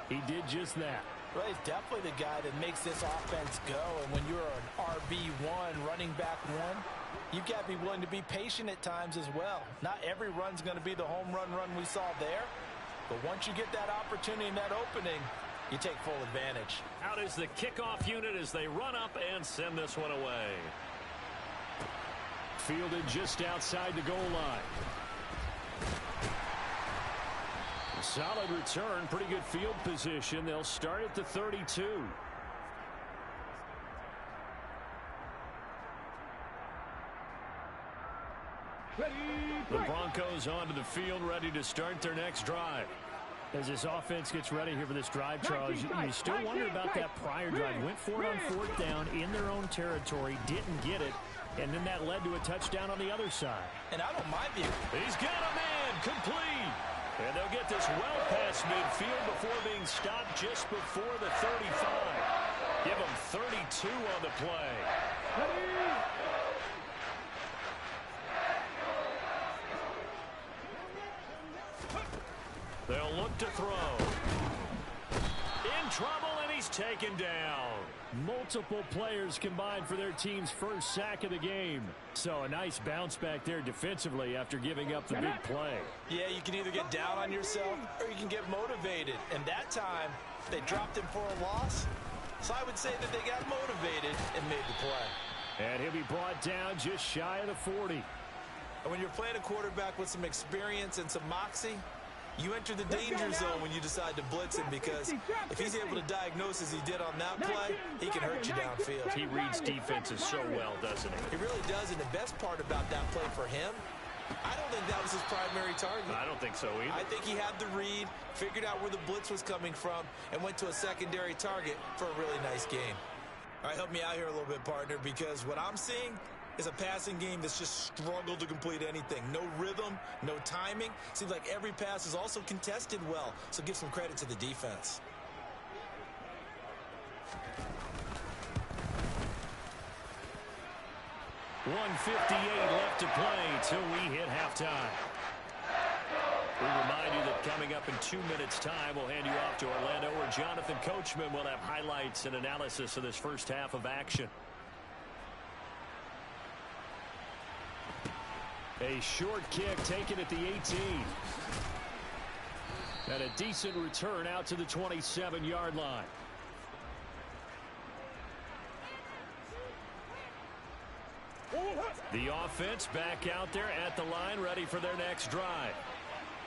He did just that. Well, he's definitely the guy that makes this offense go. And when you're an RB1, running back one, you've got to be willing to be patient at times as well. Not every run's going to be the home run we saw there. But once you get that opportunity and that opening, you take full advantage. Out is the kickoff unit as they run up and send this one away. Fielded just outside the goal line. Solid return, pretty good field position. They'll start at the 32. The Broncos onto the field, ready to start their next drive. As this offense gets ready here for this drive, Charles, you still wonder about that prior drive. Went for it on fourth down in their own territory, didn't get it, and then that led to a touchdown on the other side. And I don't mind you. He's got a man, complete. And they'll get this well past midfield before being stopped just before the 35. Give them 32 on the play. They'll look to throw. In trouble, and he's taken down. Multiple players combined for their team's first sack of the game. So a nice bounce back there defensively after giving up the big play. Yeah, you can either get down on yourself or you can get motivated. And that time, they dropped him for a loss. So I would say that they got motivated and made the play. And he'll be brought down just shy of the 40. And when you're playing a quarterback with some experience and some moxie, you enter the danger zone when you decide to blitz him, because if he's able to diagnose as he did on that play, he can hurt you downfield. He reads defenses so well, doesn't he? He really does, and the best part about that play for him, I don't think that was his primary target. I don't think so either. I think he had the read, figured out where the blitz was coming from, and went to a secondary target for a really nice game. All right, help me out here a little bit, partner, because what I'm seeing is a passing game that's just struggled to complete anything. No rhythm, no timing. Seems like every pass is also contested well, so give some credit to the defense. .158 left to play till we hit halftime. We remind you that coming up in 2 minutes' time, we'll hand you off to Orlando, where Jonathan Coachman will have highlights and analysis of this first half of action. A short kick taken at the 18. And a decent return out to the 27-yard line. The offense back out there at the line, ready for their next drive.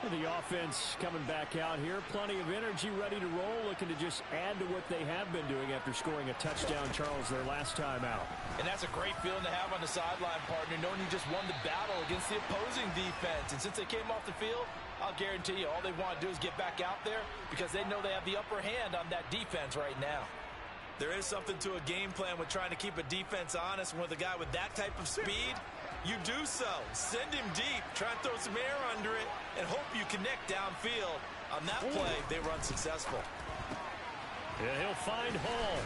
The offense coming back out here, plenty of energy, ready to roll, looking to just add to what they have been doing after scoring a touchdown, Charles, their last time out. And that's a great feeling to have on the sideline, partner, knowing you just won the battle against the opposing defense. And since they came off the field, I'll guarantee you all they want to do is get back out there, because they know they have the upper hand on that defense right now. There is something to a game plan with trying to keep a defense honest. With a guy with that type of speed, you do so. Send him deep, try and throw some air under it, and hope you connect downfield. On that play, they were unsuccessful. Yeah, he'll find Hall.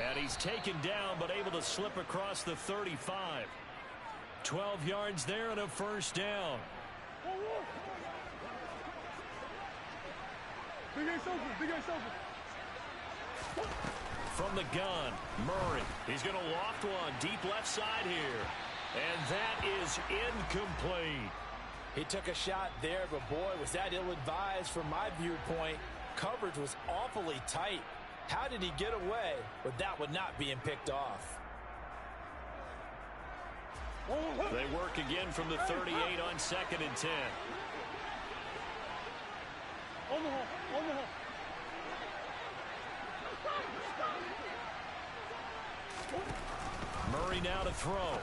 And he's taken down, but able to slip across the 35. 12 yards there and a first down. Big ass open. From the gun, Murray. He's going to loft one deep left side here. And that is incomplete. He took a shot there, but boy, was that ill-advised from my viewpoint. Coverage was awfully tight. How did he get away with that one not being picked off? They work again from the 38 on 2nd and 10. On the hole. Murray now to throw.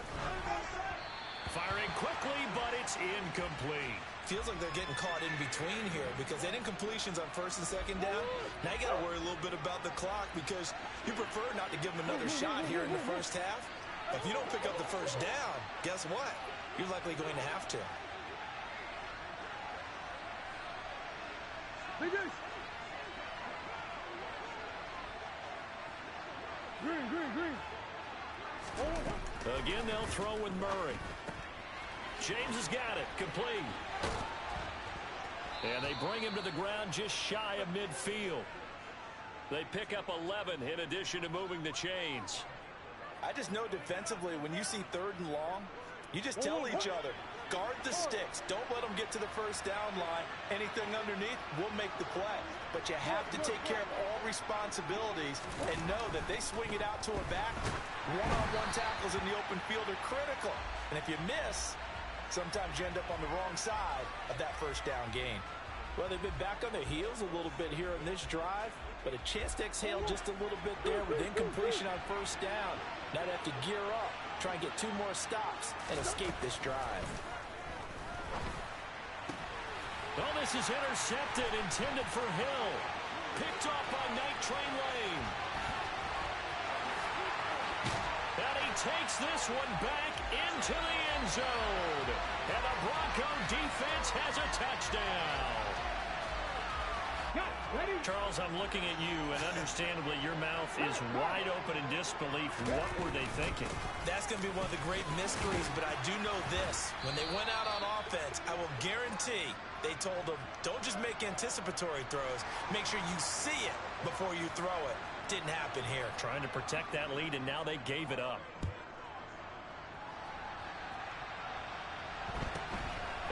Firing quickly, but it's incomplete. Feels like they're getting caught in between here, because they didn't completions on 1st and 2nd down. Now you got to worry a little bit about the clock, because you prefer not to give them another shot here in the first half. If you don't pick up the first down, guess what? You're likely going to have to. Green. Again, they'll throw with Murray. James has got it. Complete. And they bring him to the ground just shy of midfield. They pick up 11 in addition to moving the chains. I just know defensively, when you see 3rd and long, you just tell each other, guard the sticks. Don't let them get to the first down line. Anything underneath will make the play. But you have to take care of all responsibilities and know that they swing it out to a back. One-on-one tackles in the open field are critical. And if you miss, sometimes you end up on the wrong side of that first down gain. Well, they've been back on their heels a little bit here on this drive, but a chance to exhale just a little bit there with incompletion on first down. Now they have to gear up, try and get 2 more stops, and escape this drive. Oh, this is intercepted, intended for Hill. Picked off on Night Train Lane. And he takes this one back into the end zone. And the Bronco defense has a touchdown. Charles, I'm looking at you, and understandably your mouth is wide open in disbelief. What were they thinking? That's going to be one of the great mysteries, but I do know this. When they went out on offense, I will guarantee they told them, don't just make anticipatory throws. Make sure you see it before you throw it. Didn't happen here. Trying to protect that lead, and now they gave it up.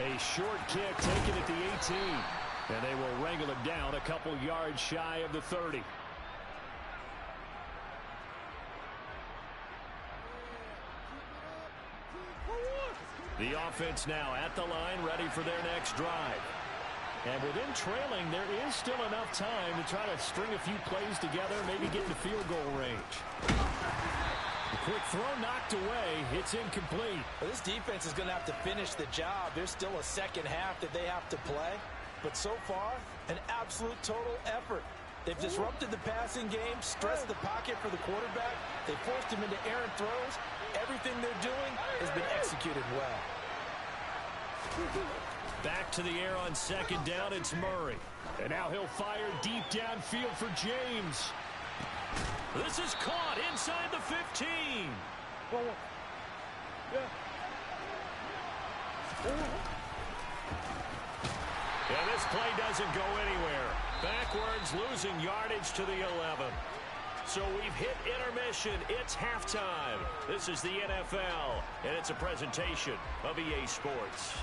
A short kick taken at the 18. And they will wrangle him down a couple yards shy of the 30. The offense now at the line, ready for their next drive. And within trailing, there is still enough time to try to string a few plays together, maybe get into field goal range. The quick throw knocked away. It's incomplete. Well, this defense is going to have to finish the job. There's still a second half that they have to play. But so far, an absolute total effort. They've disrupted the passing game, stressed the pocket for the quarterback. They forced him into errant throws. Everything they're doing has been executed well. Back to the air on second down, it's Murray. And now he'll fire deep downfield for James. This is caught inside the 15. And this play doesn't go anywhere. Backwards, losing yardage to the 11. So we've hit intermission. It's halftime. This is the NFL, and it's a presentation of EA Sports.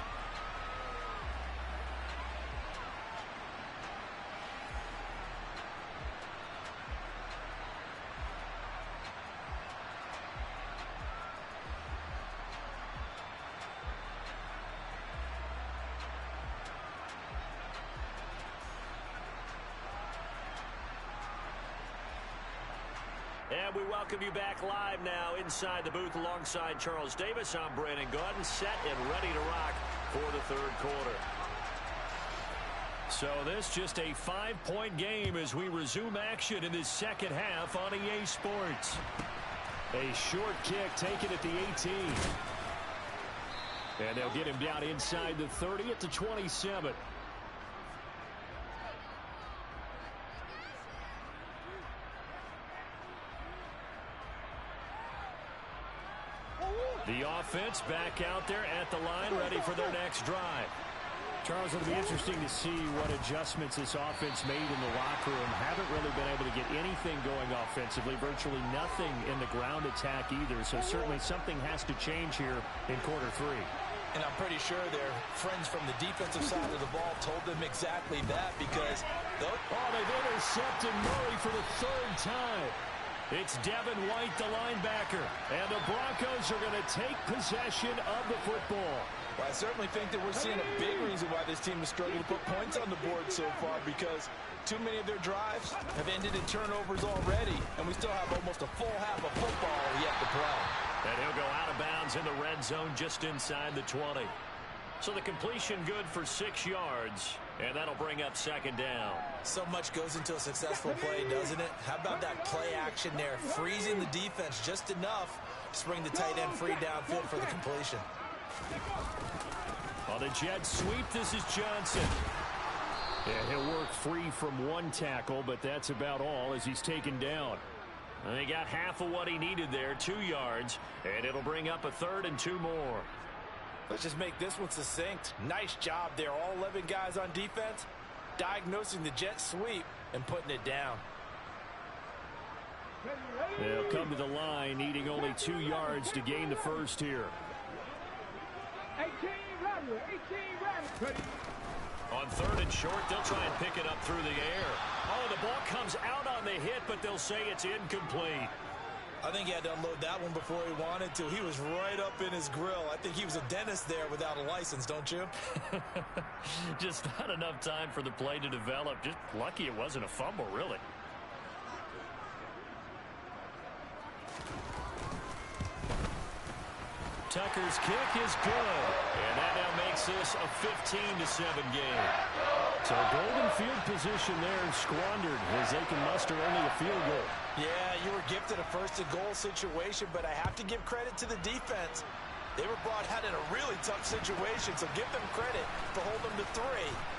And we welcome you back live now inside the booth alongside Charles Davis. I'm Brandon Gaudin, set and ready to rock for the 3rd quarter. So this just a 5-point game as we resume action in this second half on EA Sports. A short kick taken at the 18. And they'll get him down inside the 30 at the 27. The offense back out there at the line, ready for their next drive. Charles, it'll be interesting to see what adjustments this offense made in the locker room. Haven't really been able to get anything going offensively, virtually nothing in the ground attack either. So certainly something has to change here in quarter 3. And I'm pretty sure their friends from the defensive side of the ball told them exactly that, because they've intercepted Murray for the 3rd time. It's Devin White, the linebacker, and the Broncos are going to take possession of the football. Well, I certainly think that we're seeing a big reason why this team has struggled to put points on the board so far, because too many of their drives have ended in turnovers already, and we still have almost a full half of football yet to play. And he'll go out of bounds in the red zone just inside the 20. So the completion good for 6 yards, and that'll bring up second down. So much goes into a successful play, doesn't it? How about that play action there, freezing the defense just enough to spring the tight end free downfield for the completion. On the jet sweep, this is Johnson. Yeah, he'll work free from one tackle, but that's about all as he's taken down. And he got half of what he needed there, 2 yards, and it'll bring up a 3rd and 2 more. Let's just make this one succinct. Nice job there. All 11 guys on defense, diagnosing the jet sweep and putting it down. They'll come to the line, needing only 2 yards to gain the first here. 18 ready. On 3rd and short, they'll try and pick it up through the air. Oh, the ball comes out on the hit, but they'll say it's incomplete. I think he had to unload that one before he wanted to. He was right up in his grill. I think he was a dentist there without a license, don't you? Just not enough time for the play to develop. Just lucky it wasn't a fumble, really. Tucker's kick is good. And that now makes this a 15-7 game. So golden field position there squandered as they can muster only a field goal. Yeah, you were gifted a first-and-goal situation, but I have to give credit to the defense. They were brought out in a really tough situation, so give them credit for holding them to 3.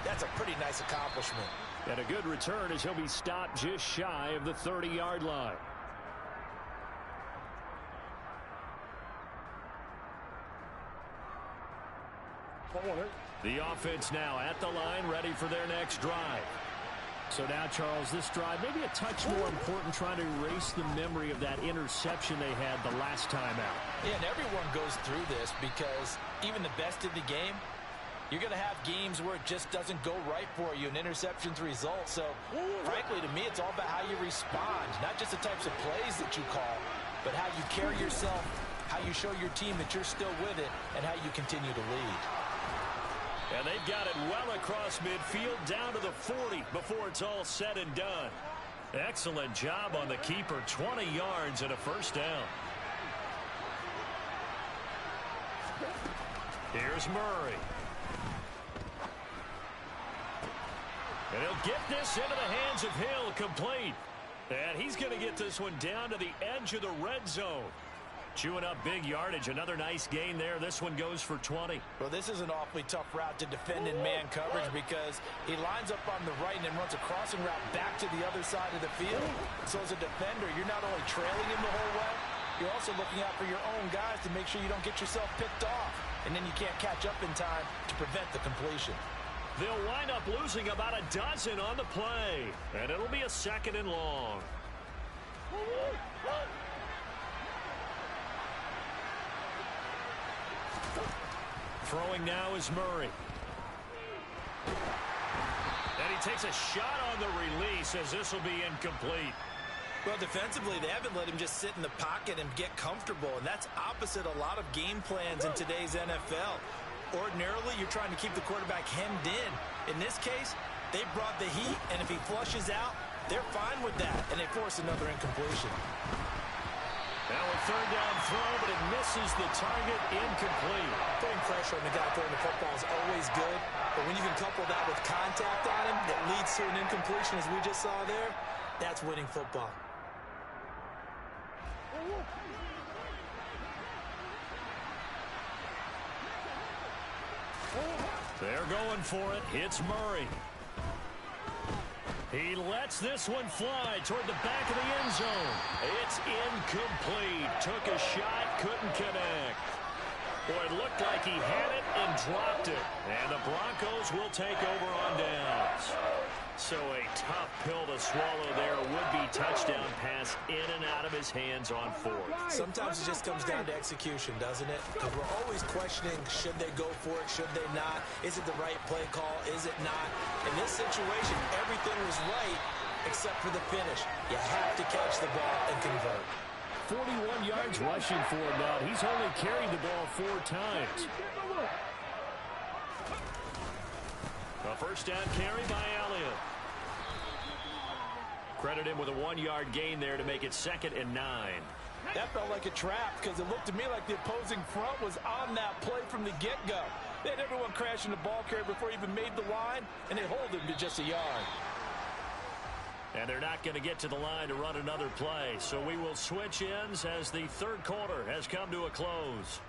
That's a pretty nice accomplishment. And a good return as he'll be stopped just shy of the 30-yard line. The offense now at the line, ready for their next drive. So now, Charles, this drive maybe a touch more important, trying to erase the memory of that interception they had the last time out. Yeah, and everyone goes through this because even the best in the game, you're going to have games where it just doesn't go right for you, and interceptions result. So, frankly, to me, it's all about how you respond, not just the types of plays that you call, but how you carry yourself, how you show your team that you're still with it, and how you continue to lead. And they've got it well across midfield down to the 40 before it's all said and done. Excellent job on the keeper. 20 yards and a first down. Here's Murray. And he'll get this into the hands of Hill, complete. And he's going to get this one down to the edge of the red zone. Chewing up big yardage. Another nice gain there. This one goes for 20. Well, this is an awfully tough route to defend in man coverage because he lines up on the right and then runs a crossing route back to the other side of the field. So as a defender, you're not only trailing him the whole way, you're also looking out for your own guys to make sure you don't get yourself picked off. And then you can't catch up in time to prevent the completion. They'll wind up losing about a dozen on the play. And it'll be a 2nd and long. Throwing now is Murray. And he takes a shot on the release as this will be incomplete. Well, defensively, they haven't let him just sit in the pocket and get comfortable, and that's opposite a lot of game plans in today's NFL. Ordinarily, you're trying to keep the quarterback hemmed in. In this case, they brought the heat, and if he flushes out, they're fine with that, and they force another incompletion. Now a 3rd down throw, but it misses the target, incomplete. Putting pressure on the guy throwing the football is always good, but when you can couple that with contact on him that leads to an incompletion, as we just saw there, that's winning football. They're going for it. It's Murray. He lets this one fly toward the back of the end zone. It's incomplete. Took a shot, couldn't connect. Boy, it looked like he had it and dropped it. And the Broncos will take over on downs. So a tough pill to swallow there. Would-be touchdown pass in and out of his hands on 4th. Sometimes it just comes down to execution, doesn't it? Because we're always questioning, should they go for it, should they not? Is it the right play call, is it not? In this situation, everything was right except for the finish. You have to catch the ball and convert. 41 yards rushing for him now. He's only carried the ball 4 times. A first down carry by Elliott. Credit him with a 1-yard gain there to make it 2nd and 9. That felt like a trap because it looked to me like the opposing front was on that play from the get-go. They had everyone crashing the ball carrier before he even made the line, and they hold him to just a yard. And they're not going to get to the line to run another play. So we will switch ends as the 3rd quarter has come to a close.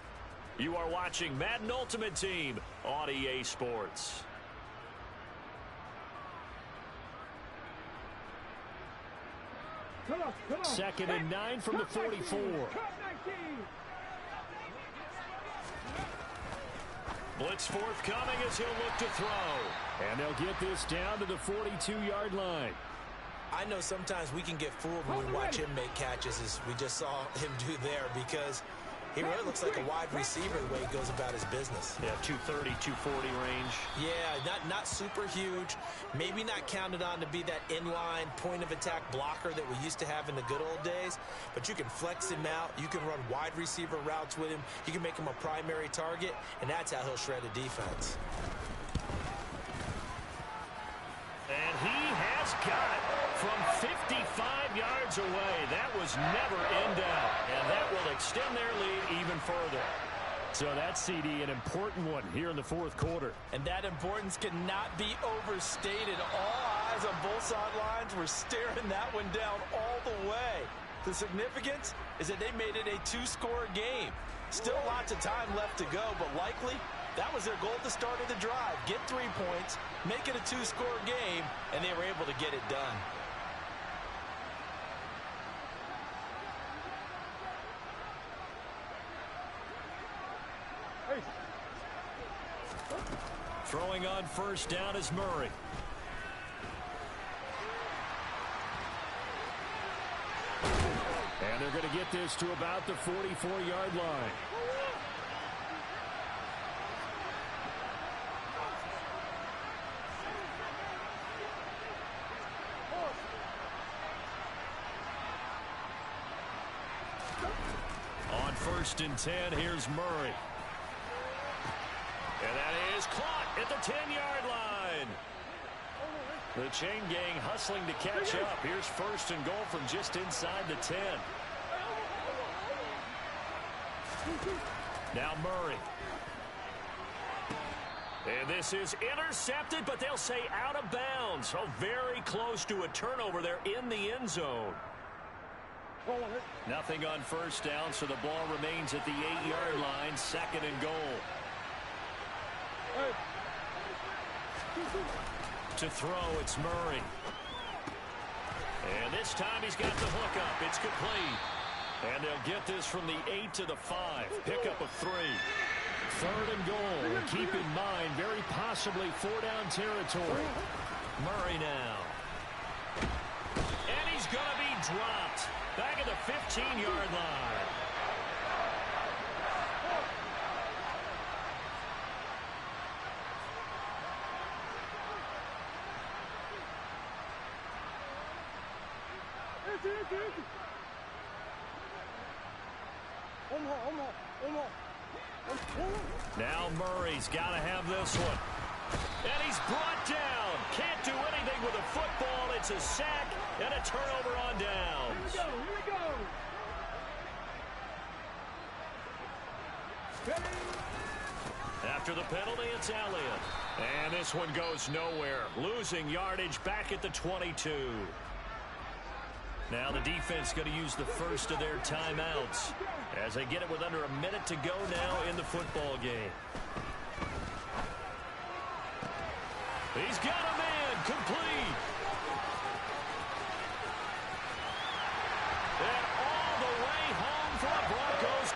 You are watching Madden Ultimate Team on EA Sports. Come on. 2nd and 9 from the 44. Blitz forthcoming as he'll look to throw. And they'll get this down to the 42-yard line. I know sometimes we can get fooled when we watch him make catches, as we just saw him do there, because he really looks like a wide receiver the way he goes about his business. Yeah, 230, 240 range. Yeah, not super huge. Maybe not counted on to be that inline point-of-attack blocker that we used to have in the good old days. But you can flex him out. You can run wide receiver routes with him. You can make him a primary target, and that's how he'll shred a defense. And he has got it from 55 yards away. That was never in doubt, and that will extend their lead even further. So that CD, an important one here in the fourth quarter. And that importance cannot be overstated. All eyes on both sidelines were staring that one down all the way. The significance is that they made it a two-score game. Still lots of time left to go, but likely that was their goal at the start of the drive. Get 3 points, make it a two-score game, and they were able to get it done. Throwing on first down is Murray. And they're going to get this to about the 44-yard line. On first and 10, here's Murray. And that is caught at the 10-yard line. The chain gang hustling to catch up. Here's first and goal from just inside the 10. Now Murray. And this is intercepted, but they'll say out of bounds. So very close to a turnover there in the end zone. Nothing on first down, so the ball remains at the 8-yard line, second and goal. To throw, it's Murray. And this time he's got the hookup. It's complete. And they'll get this from the 8 to the 5. Pickup of 3. Third and goal. And keep in mind, very possibly 4-down territory. Murray now. And he's going to be dropped. Back at the 15-yard line. Now Murray's got to have this one. And he's brought down. Can't do anything with a football. It's a sack and a turnover on downs. Here we go. After the penalty, it's Elliott. And this one goes nowhere. Losing yardage back at the 22. Now the defense going to use the first of their timeouts as they get it with under a minute to go now in the football game. He's got a man complete. And all the way home for a Broncos.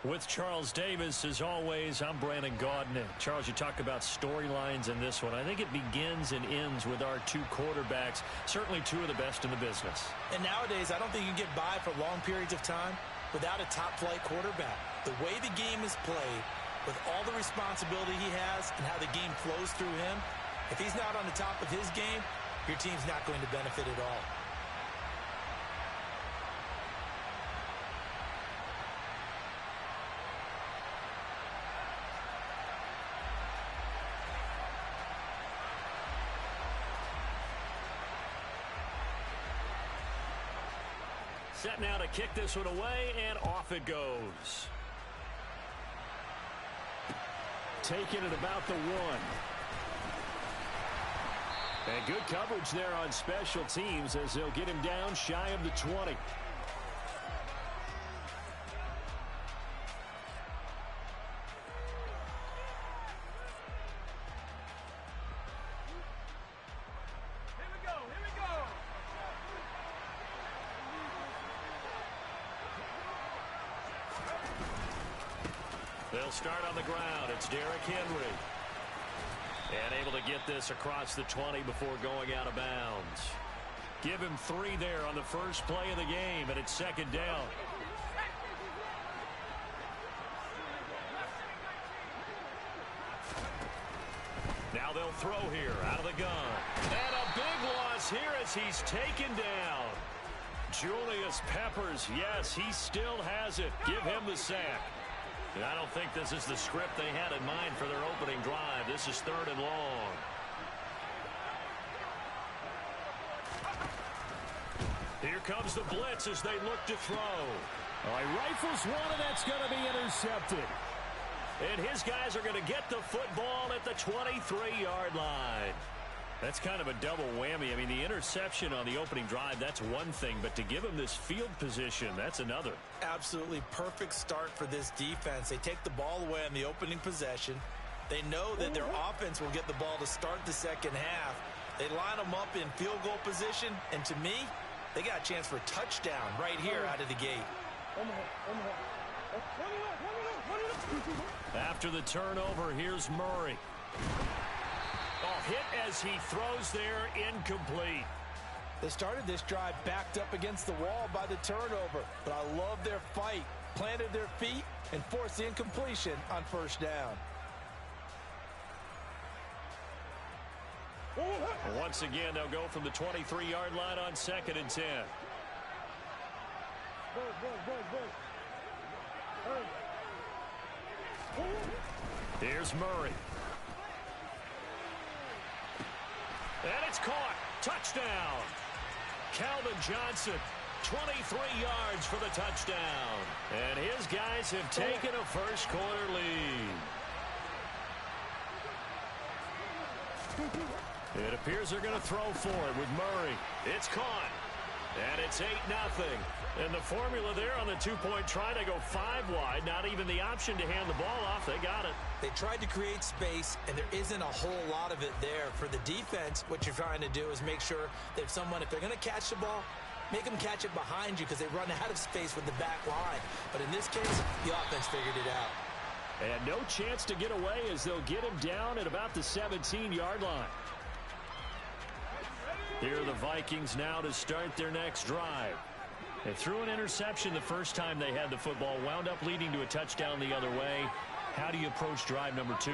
With Charles Davis, as always, I'm Brandon Gaudin. Charles, you talk about storylines in this one. I think it begins and ends with our two quarterbacks, certainly two of the best in the business. And nowadays, I don't think you can get by for long periods of time without a top-flight quarterback. The way the game is played, with all the responsibility he has and how the game flows through him, if he's not on the top of his game, your team's not going to benefit at all. Set now to kick this one away, and off it goes. Taking it about the 1. And good coverage there on special teams as they'll get him down shy of the 20. They'll start on the ground. It's Derrick Henry. And able to get this across the 20 before going out of bounds. Give him 3 there on the first play of the game, and it's second down. Now they'll throw here out of the gun. And a big loss here as he's taken down. Julius Peppers, yes, he still has it. Give him the sack. And I don't think this is the script they had in mind for their opening drive. This is 3rd and long. Here comes the blitz as they look to throw. All right, rifles one, and that's going to be intercepted. And his guys are going to get the football at the 23-yard line. That's kind of a double whammy. I mean, the interception on the opening drive, that's one thing. But to give him this field position, that's another. Absolutely perfect start for this defense. They take the ball away on the opening possession. They know that their offense will get the ball to start the second half. They line them up in field goal position. And to me, they got a chance for a touchdown right here out of the gate. After the turnover, here's Murray. Oh, hit as he throws there, incomplete. They started this drive backed up against the wall by the turnover, but I love their fight. Planted their feet and forced the incompletion on first down. Once again, they'll go from the 23-yard line on 2nd and 10. Here's Murray. And it's caught. Touchdown. Calvin Johnson, 23 yards for the touchdown. And his guys have taken a first quarter lead. It appears they're going to throw for it with Murray. It's caught. And it's 8-0. And the formula there on the two-point try to go 5 wide. Not even the option to hand the ball off. They got it. They tried to create space, and there isn't a whole lot of it there. For the defense, what you're trying to do is make sure that if they're going to catch the ball, make them catch it behind you because they run out of space with the back line. But in this case, the offense figured it out. And no chance to get away as they'll get him down at about the 17-yard line. Here are the Vikings now to start their next drive. They threw an interception the first time they had the football, wound up leading to a touchdown the other way. How do you approach drive number 2?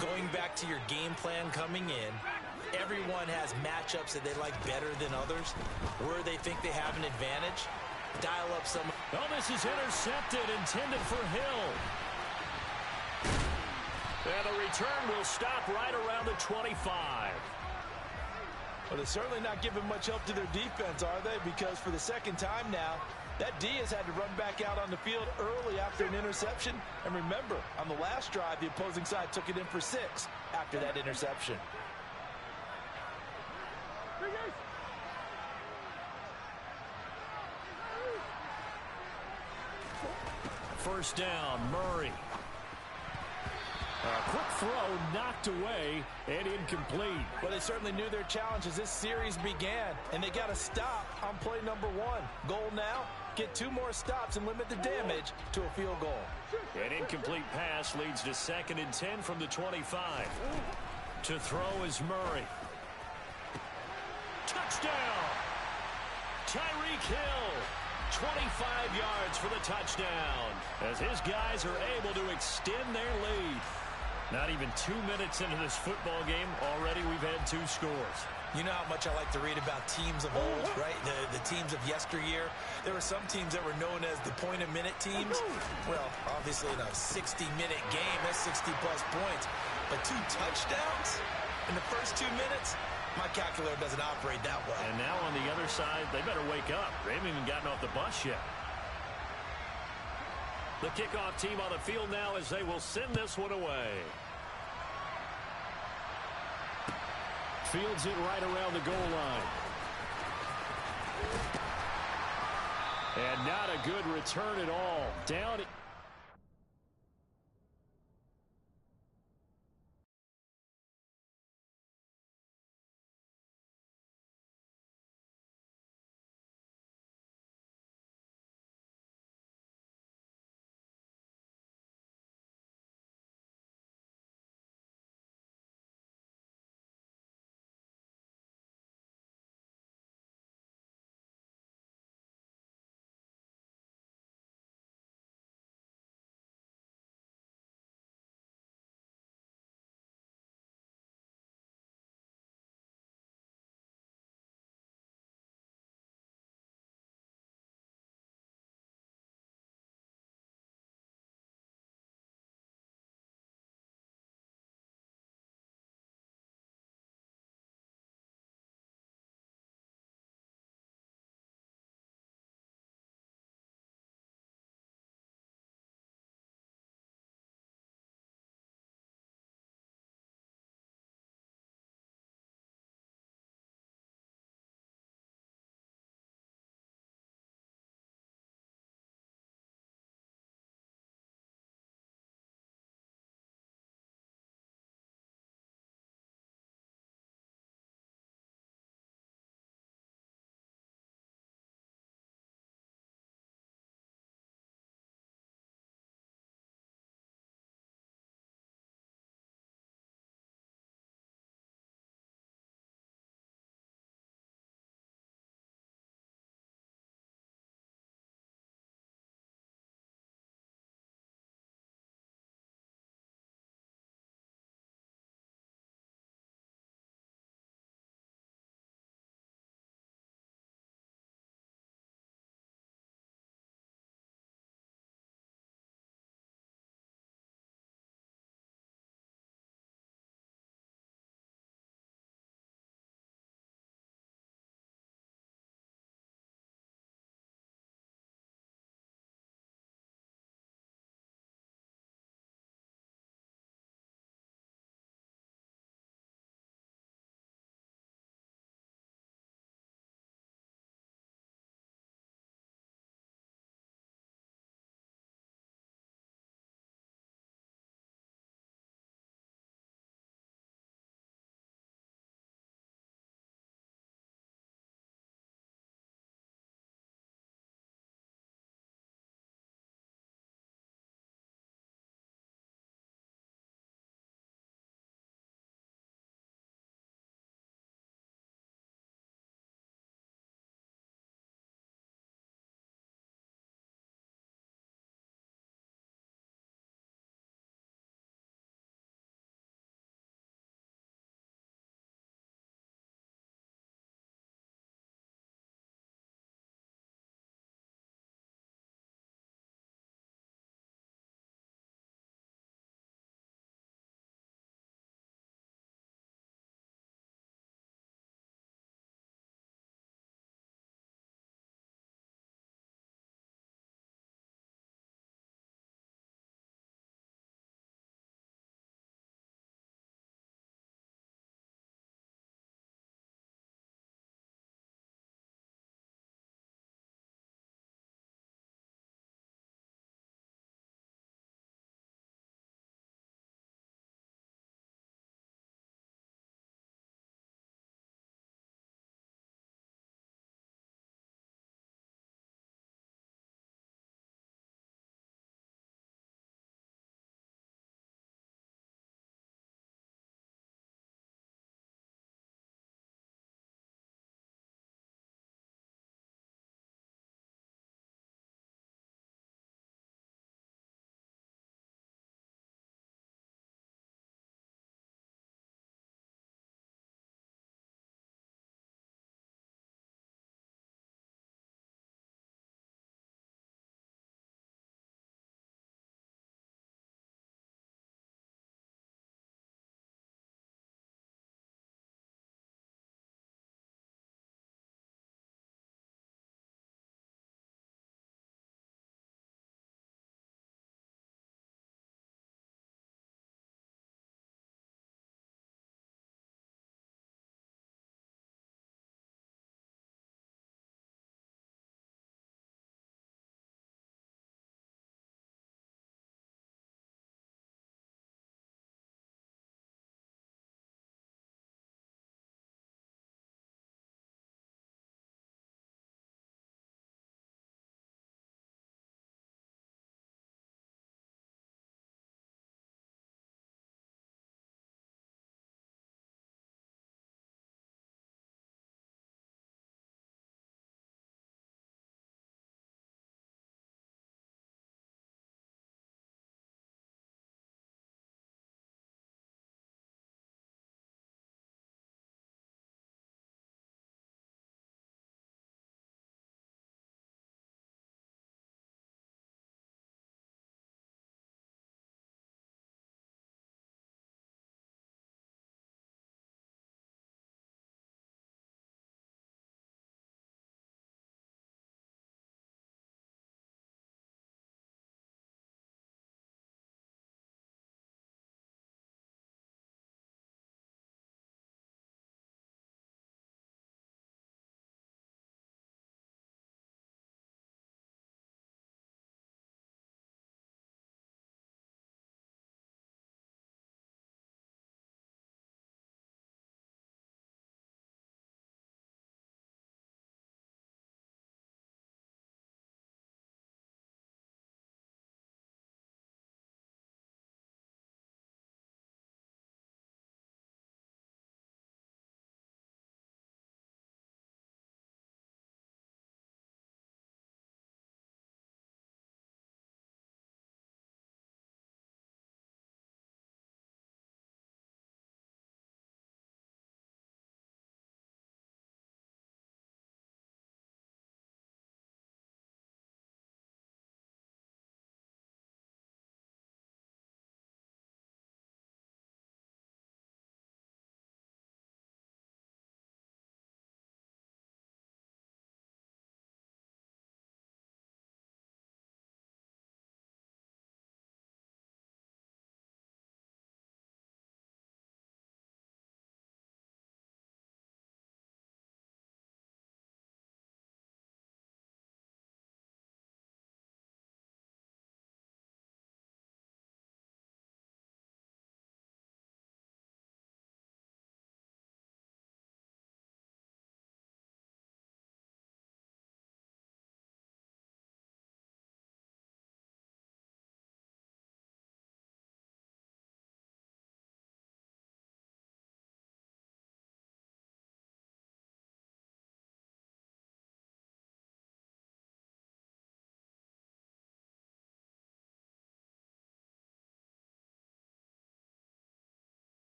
Going back to your game plan coming in, everyone has matchups that they like better than others, where they think they have an advantage. Dial up some. Oh, this is intercepted, intended for Hill. And the return will stop right around the 25. Well, they're certainly not giving much help to their defense, are they? Because for the second time now, that D has had to run back out on the field early after an interception. And remember, on the last drive, the opposing side took it in for 6 after that interception. First down, Murray. A quick throw knocked away and incomplete. Well, they certainly knew their challenge as this series began, and they got to stop on play number 1. Goal now, get 2 more stops and limit the damage to a field goal. An incomplete pass leads to 2nd and 10 from the 25. To throw is Murray. Touchdown! Tyreek Hill, 25 yards for the touchdown, as his guys are able to extend their lead. Not even 2 minutes into this football game, already we've had 2 scores. You know how much I like to read about teams of old, right? The teams of yesteryear. There were some teams that were known as the point-a-minute teams. Well, obviously in a 60-minute game, that's 60-plus points. But 2 touchdowns in the first 2 minutes? My calculator doesn't operate that well. And now on the other side, they better wake up. They haven't even gotten off the bus yet. The kickoff team on the field now as they will send this one away. Fields it right around the goal line. And not a good return at all. Down.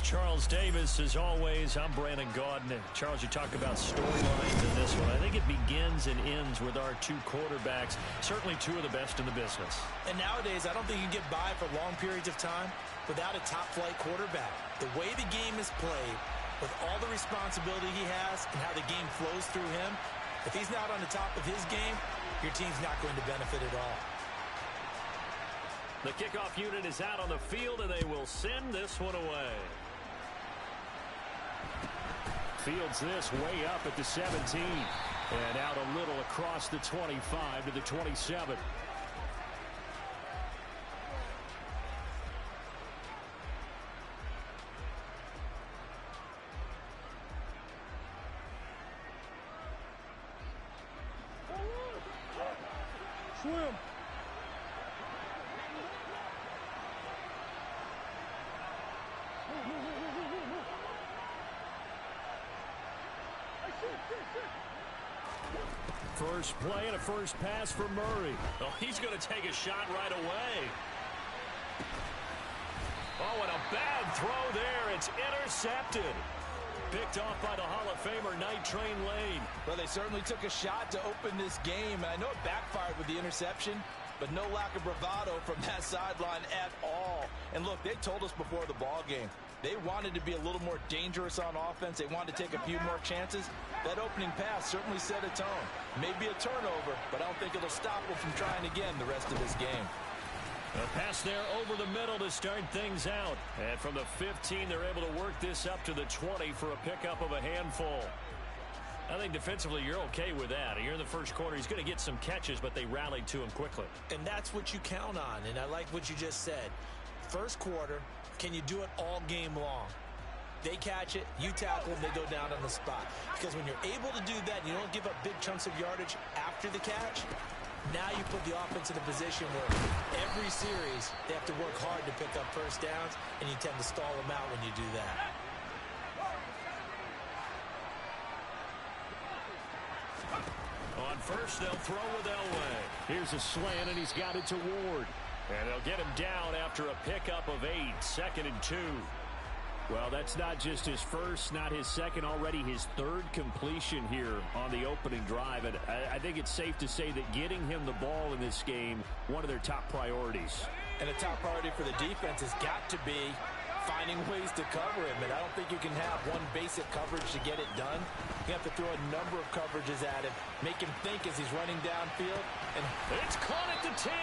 Charles Davis, as always. I'm Brandon Gaudin. And Charles, you talk about storylines in this one. I think it begins and ends with our two quarterbacks, certainly two of the best in the business. And nowadays, I don't think you can get by for long periods of time without a top-flight quarterback. The way the game is played, with all the responsibility he has and how the game flows through him, if he's not on the top of his game, your team's not going to benefit at all. The kickoff unit is out on the field, and they will send this one away. Fields this way up at the 17. And out a little across the 25 to the 27. Swim. First play and a first pass for Murray. Oh, he's going to take a shot right away. Oh, and a bad throw there. It's intercepted. Picked off by the Hall of Famer, Night Train Lane. Well, they certainly took a shot to open this game. I know it backfired with the interception, but no lack of bravado from that sideline at all. And look, they told us before the ball game, they wanted to be a little more dangerous on offense. They wanted to take a few more chances. That opening pass certainly set a tone. Maybe a turnover, but I don't think it'll stop them from trying again the rest of this game. A pass there over the middle to start things out. And from the 15, they're able to work this up to the 20 for a pickup of a handful. I think defensively you're okay with that. You're in the first quarter. He's going to get some catches, but they rallied to him quickly. And that's what you count on, and I like what you just said. First quarter, can you do it all game long? They catch it, you tackle them, they go down on the spot. Because when you're able to do that, you don't give up big chunks of yardage after the catch. Now you put the offense in a position where every series they have to work hard to pick up first downs, and you tend to stall them out when you do that. On first, they'll throw with Elway. Here's a slant, and he's got it to Ward. And they'll get him down after a pickup of 8, 2nd and 2. Well, that's not just his first, not his second, already his third completion here on the opening drive. And I think it's safe to say that getting him the ball in this game, one of their top priorities. And a top priority for the defense has got to be finding ways to cover him. And I don't think you can have one basic coverage to get it done. You have to throw a number of coverages at him, make him think as he's running downfield. And it's caught at the 10.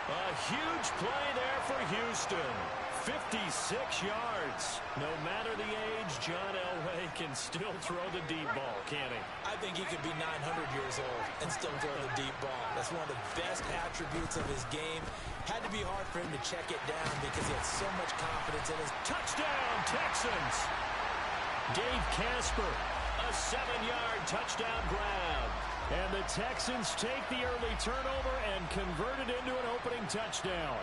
A huge play there for Houston. 56 yards. No matter the age, John Elway can still throw the deep ball, can't he? I think he could be 900 years old and still throw the deep ball. That's one of the best attributes of his game. Had to be hard for him to check it down because he had so much confidence in his. Touchdown, Texans! Dave Casper, a 7-yard touchdown grab. And the Texans take the early turnover and convert it into an opening touchdown.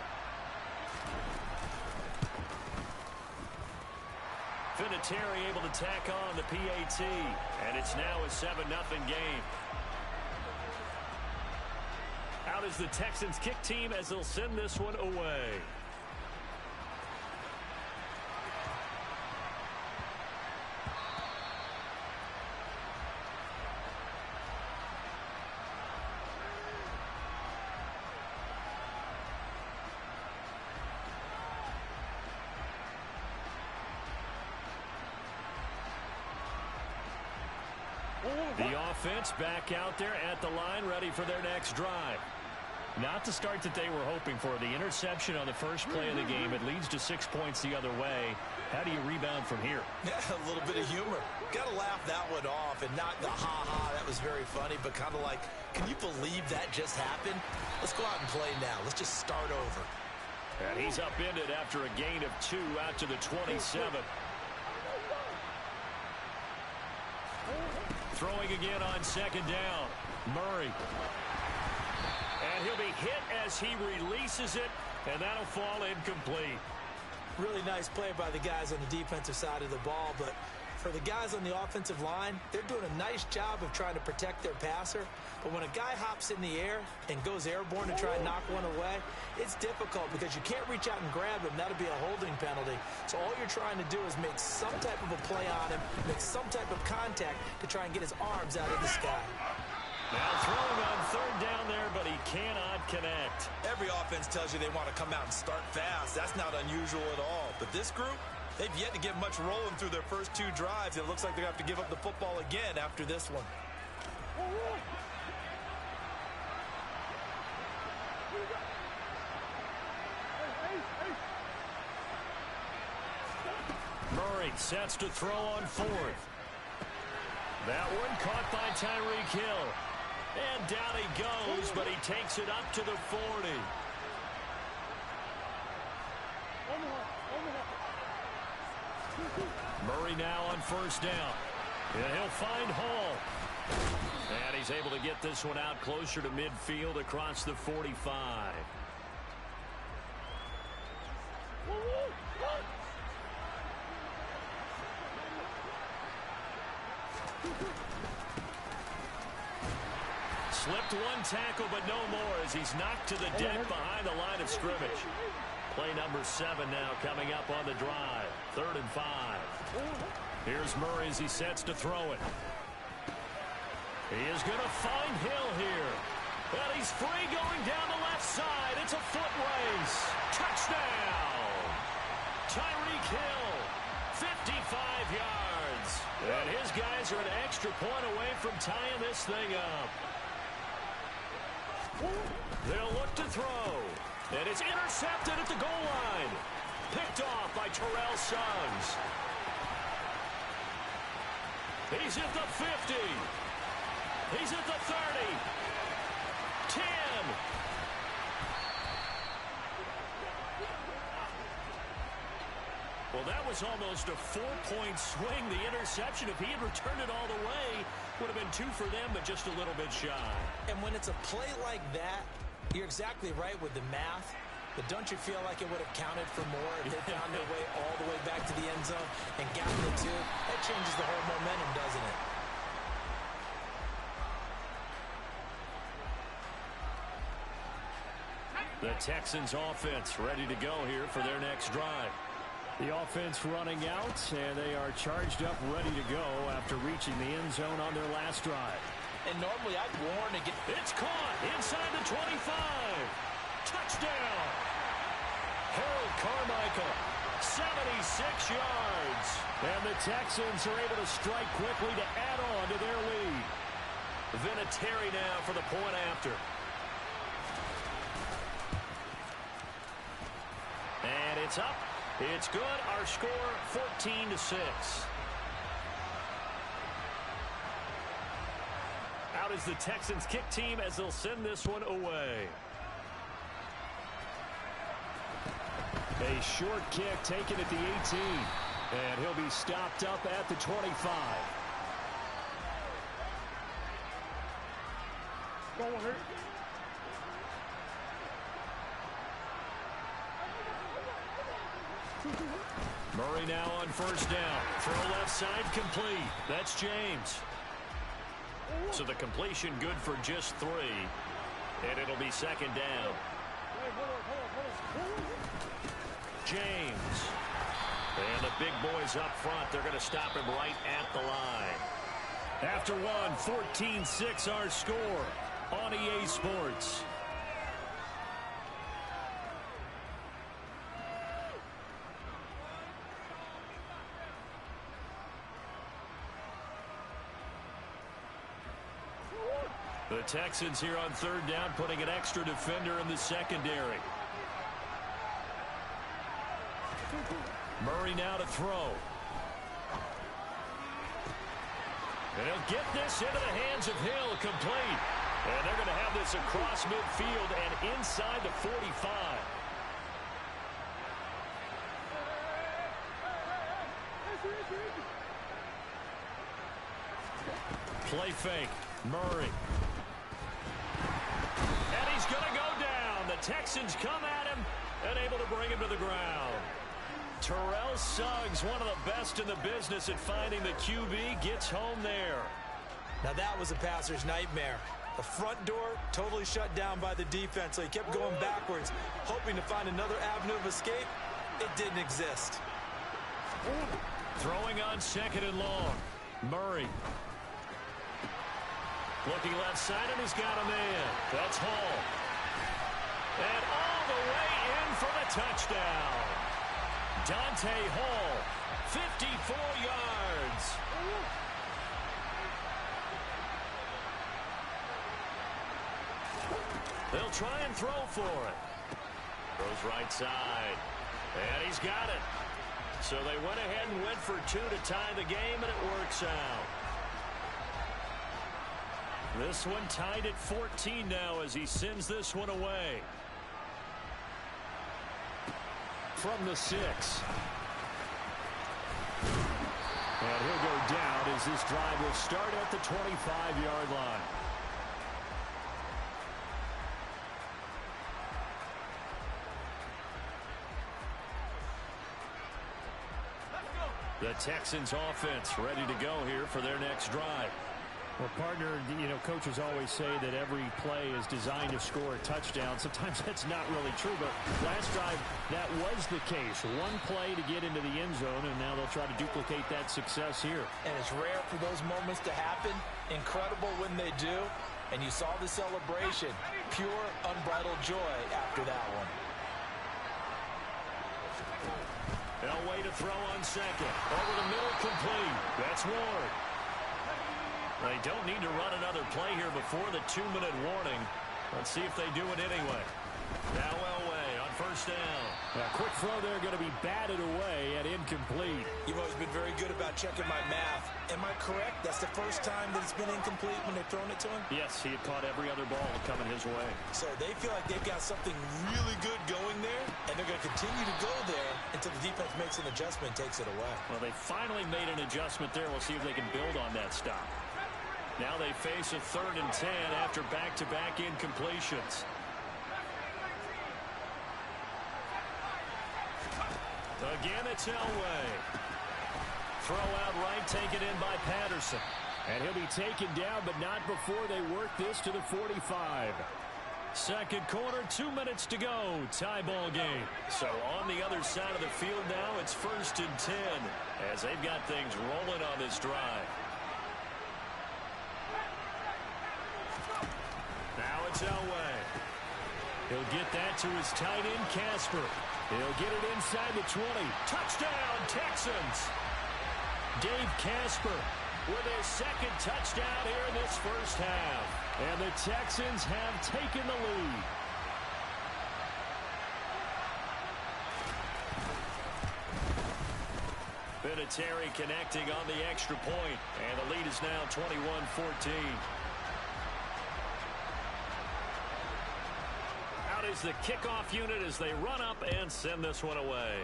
Vinatieri able to tack on the PAT, and it's now a 7-0 game. Out is the Texans kick team as they'll send this one away. The offense back out there at the line, ready for their next drive. Not the start that they were hoping for. The interception on the first play of the game. It leads to 6 points the other way. How do you rebound from here? Yeah, a little bit of humor. Got to laugh that one off and not the ha-ha. That was very funny, but kind of like, can you believe that just happened? Let's go out and play now. Let's just start over. And he's upended after a gain of 2 out to the 27. Throwing again on second down. Murray. And he'll be hit as he releases it, and that'll fall incomplete. Really nice play by the guys on the defensive side of the ball, but for the guys on the offensive line, they're doing a nice job of trying to protect their passer. But when a guy hops in the air and goes airborne to try and knock one away, it's difficult because you can't reach out and grab him. That'll be a holding penalty. So all you're trying to do is make some type of a play on him, make some type of contact to try and get his arms out of the sky. Now throwing on third down there, but he cannot connect. Every offense tells you they want to come out and start fast. That's not unusual at all. But this group, they've yet to get much rolling through their first 2 drives. It looks like they're going to have to give up the football again after this one. Murray sets to throw on 4th. That one caught by Tyreek Hill. And down he goes, but he takes it up to the 40. Murray now on first down. And he'll find Hall. And he's able to get this one out closer to midfield across the 45. Slipped one tackle, but no more as he's knocked to the deck behind the line of scrimmage. Play number 7 now coming up on the drive. 3rd and 5. Here's Murray as he sets to throw it. He is going to find Hill here. And he's free going down the left side. It's a foot race. Touchdown! Tyreek Hill, 55 yards. And his guys are an extra point away from tying this thing up. They'll look to throw. And it's intercepted at the goal line. Picked off by Terrell Suggs. He's at the 50. He's at the 30. 10. Well, that was almost a 4-point swing. The interception, if he had returned it all the way, would have been 2 for them, but just a little bit shy. And when it's a play like that, you're exactly right with the math. But don't you feel like it would have counted for more if they found their way all the way back to the end zone and got the 2? That changes the whole momentum, doesn't it? The Texans offense ready to go here for their next drive. The offense running out, and they are charged up, ready to go after reaching the end zone on their last drive. And normally I'd warn to get... It's caught inside the 25. Touchdown. Harold Carmichael, 76 yards. And the Texans are able to strike quickly to add on to their lead. Vinatieri now for the point after. And it's up. It's good. Our score, 14-6. Out is the Texans kick team as they'll send this one away. A short kick taken at the 18. And he'll be stopped up at the 25. Go on, hurt. Murray now on first down. Throw left side complete. That's James. So the completion good for just 3. And it'll be second down. James. And the big boys up front, they're going to stop him right at the line. After one, 14-6 our score on EA Sports. The Texans here on third down, putting an extra defender in the secondary. Murray now to throw. And he'll get this into the hands of Hill, complete. And they're going to have this across midfield and inside the 45. Play fake. Murray. And he's going to go down. The Texans come at him and able to bring him to the ground. Terrell Suggs, one of the best in the business at finding the QB, gets home there. Now that was a passer's nightmare. The front door totally shut down by the defense, so he kept going backwards, hoping to find another avenue of escape. It didn't exist. Throwing on 2nd and long. Murray. Looking left side, and he's got a man. That's Hall. And all the way in for the touchdown. Dante Hall, 54 yards. They'll try and throw for it. Throws right side. And he's got it. So they went ahead and went for 2 to tie the game, and it works out. This one tied at 14 now as he sends this one away. From the 6. And he'll go down as this drive will start at the 25-yard line. The Texans offense ready to go here for their next drive. Well, partner, coaches always say that every play is designed to score a touchdown. Sometimes that's not really true, but last drive, that was the case. One play to get into the end zone, and now they'll try to duplicate that success here. And it's rare for those moments to happen. Incredible when they do. And you saw the celebration. Pure, unbridled joy after that one. Elway to throw on 2nd. Over the middle, complete. That's Ward. They don't need to run another play here before the 2-minute warning. Let's see if they do it anyway. Now Elway on 1st down. A quick throw there going to be batted away and incomplete. You've always been very good about checking my math. Am I correct? That's the first time that it's been incomplete when they've thrown it to him? Yes, he had caught every other ball coming his way. So they feel like they've got something really good going there, and they're going to continue to go there until the defense makes an adjustment and takes it away. Well, they finally made an adjustment there. We'll see if they can build on that stop. Now they face a 3rd and 10 after back-to-back incompletions. Again, it's Elway. Throw out right, taken in by Patterson. And he'll be taken down, but not before they work this to the 45. Second quarter, 2 minutes to go. Tie ball game. So on the other side of the field now, it's 1st and 10 as they've got things rolling on this drive. Now it's Elway. He'll get that to his tight end, Casper. He'll get it inside the 20. Touchdown, Texans! Dave Casper with his 2nd touchdown here in this first half. And the Texans have taken the lead. Vinatieri connecting on the extra point, and the lead is now 21-14. Out is the kickoff unit as they run up and send this one away.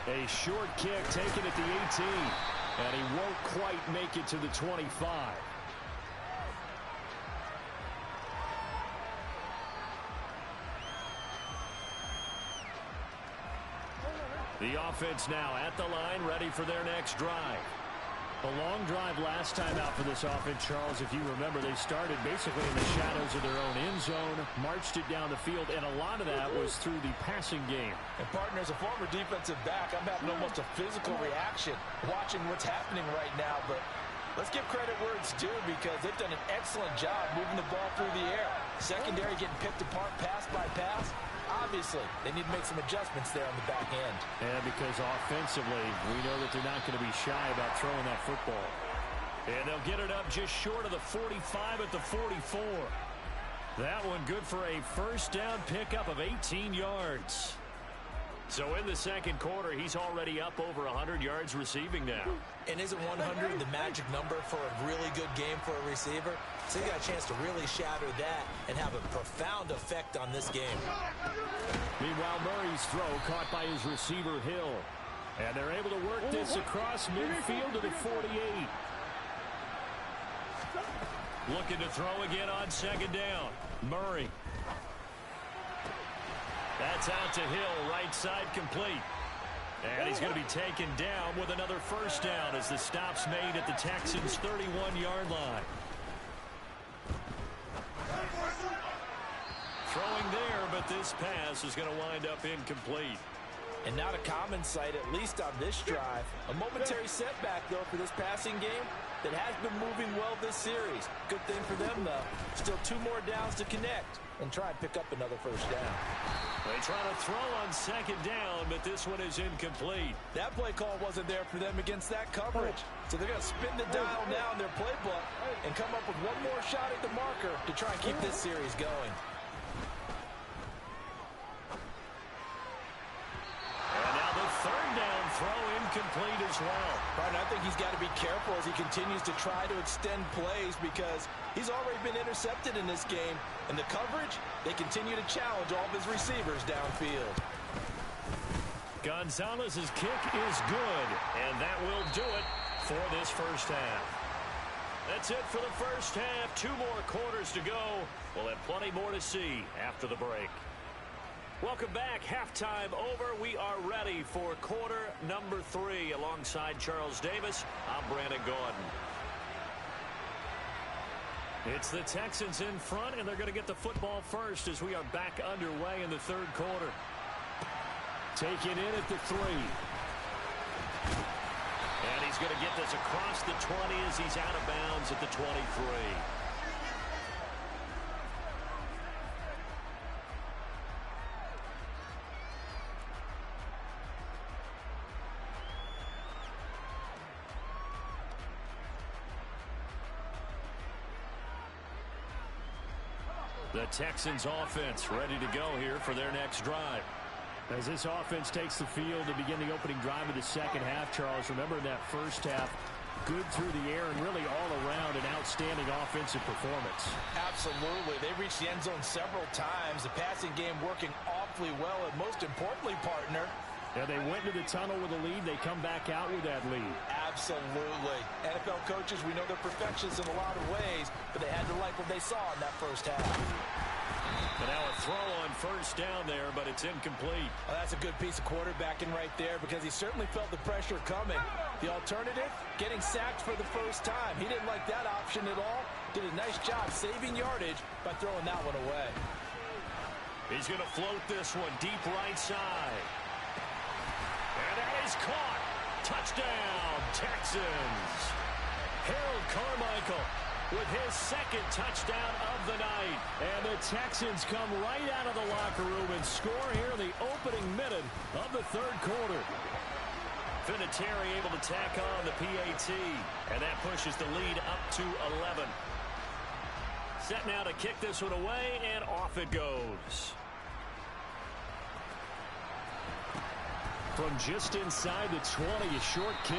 A short kick taken at the 18, and he won't quite make it to the 25. The offense now at the line, ready for their next drive. A long drive last time out for this offense, Charles. If you remember, they started basically in the shadows of their own end zone, marched it down the field, and a lot of that was through the passing game. And, partner, as a former defensive back, I'm having almost a physical reaction watching what's happening right now. But let's give credit where it's due because they've done an excellent job moving the ball through the air. Secondary getting picked apart pass by pass. Obviously, they need to make some adjustments there on the back end. And because offensively, we know that they're not going to be shy about throwing that football. And they'll get it up just short of the 45 at the 44. That one good for a first down pickup of 18 yards. So in the second quarter, he's already up over 100 yards receiving now. And isn't 100 the magic number for a really good game for a receiver? So he got a chance to really shatter that and have a profound effect on this game. Meanwhile, Murray's throw caught by his receiver, Hill. And they're able to work this across midfield to the 48. Looking to throw again on 2nd down. Murray. That's out to Hill, right side complete. And he's going to be taken down with another first down as the stop's made at the Texans' 31-yard line. Throwing there, but this pass is going to wind up incomplete. And not a common sight, at least on this drive. A momentary setback, though, for this passing game that has been moving well this series. Good thing for them, though. Still 2 more downs to connect and try and pick up another first down. They try to throw on second down, but this one is incomplete. That play call wasn't there for them against that coverage. So they're going to spin the dial now in their playbook and come up with one more shot at the marker to try and keep this series going. Third down throw incomplete as well. Right, I think he's got to be careful as he continues to try to extend plays because he's already been intercepted in this game. And the coverage, they continue to challenge all of his receivers downfield. Gonzalez's kick is good, and that will do it for this first half. That's it for the first half. 2 more quarters to go. We'll have plenty more to see after the break. Welcome back. Halftime over. We are ready for quarter number 3. Alongside Charles Davis, I'm Brandon Gaudin. It's the Texans in front, and they're going to get the football first as we are back underway in the third quarter. Taken in at the 3. And he's going to get this across the 20 as he's out of bounds at the 23. The Texans offense ready to go here for their next drive. As this offense takes the field to begin the opening drive of the second half, Charles, remember in that first half, good through the air and really all around an outstanding offensive performance. Absolutely. They reached the end zone several times. The passing game working awfully well, and most importantly, partner, yeah, they went to the tunnel with a lead. They come back out with that lead. Absolutely. NFL coaches, we know they're perfectionists in a lot of ways, but they had to like what they saw in that first half. But now a throw on first down there, but it's incomplete. Well, that's a good piece of quarterbacking right there because he certainly felt the pressure coming. The alternative, getting sacked for the first time. He didn't like that option at all. Did a nice job saving yardage by throwing that one away. He's going to float this one deep right side. And that is caught. Touchdown, Texans. Harold Carmichael with his second touchdown of the night. And the Texans come right out of the locker room and score here in the opening minute of the third quarter. Vinatieri able to tack on the PAT, and that pushes the lead up to 11. Set now to kick this one away, and off it goes. From just inside the 20, a short kick.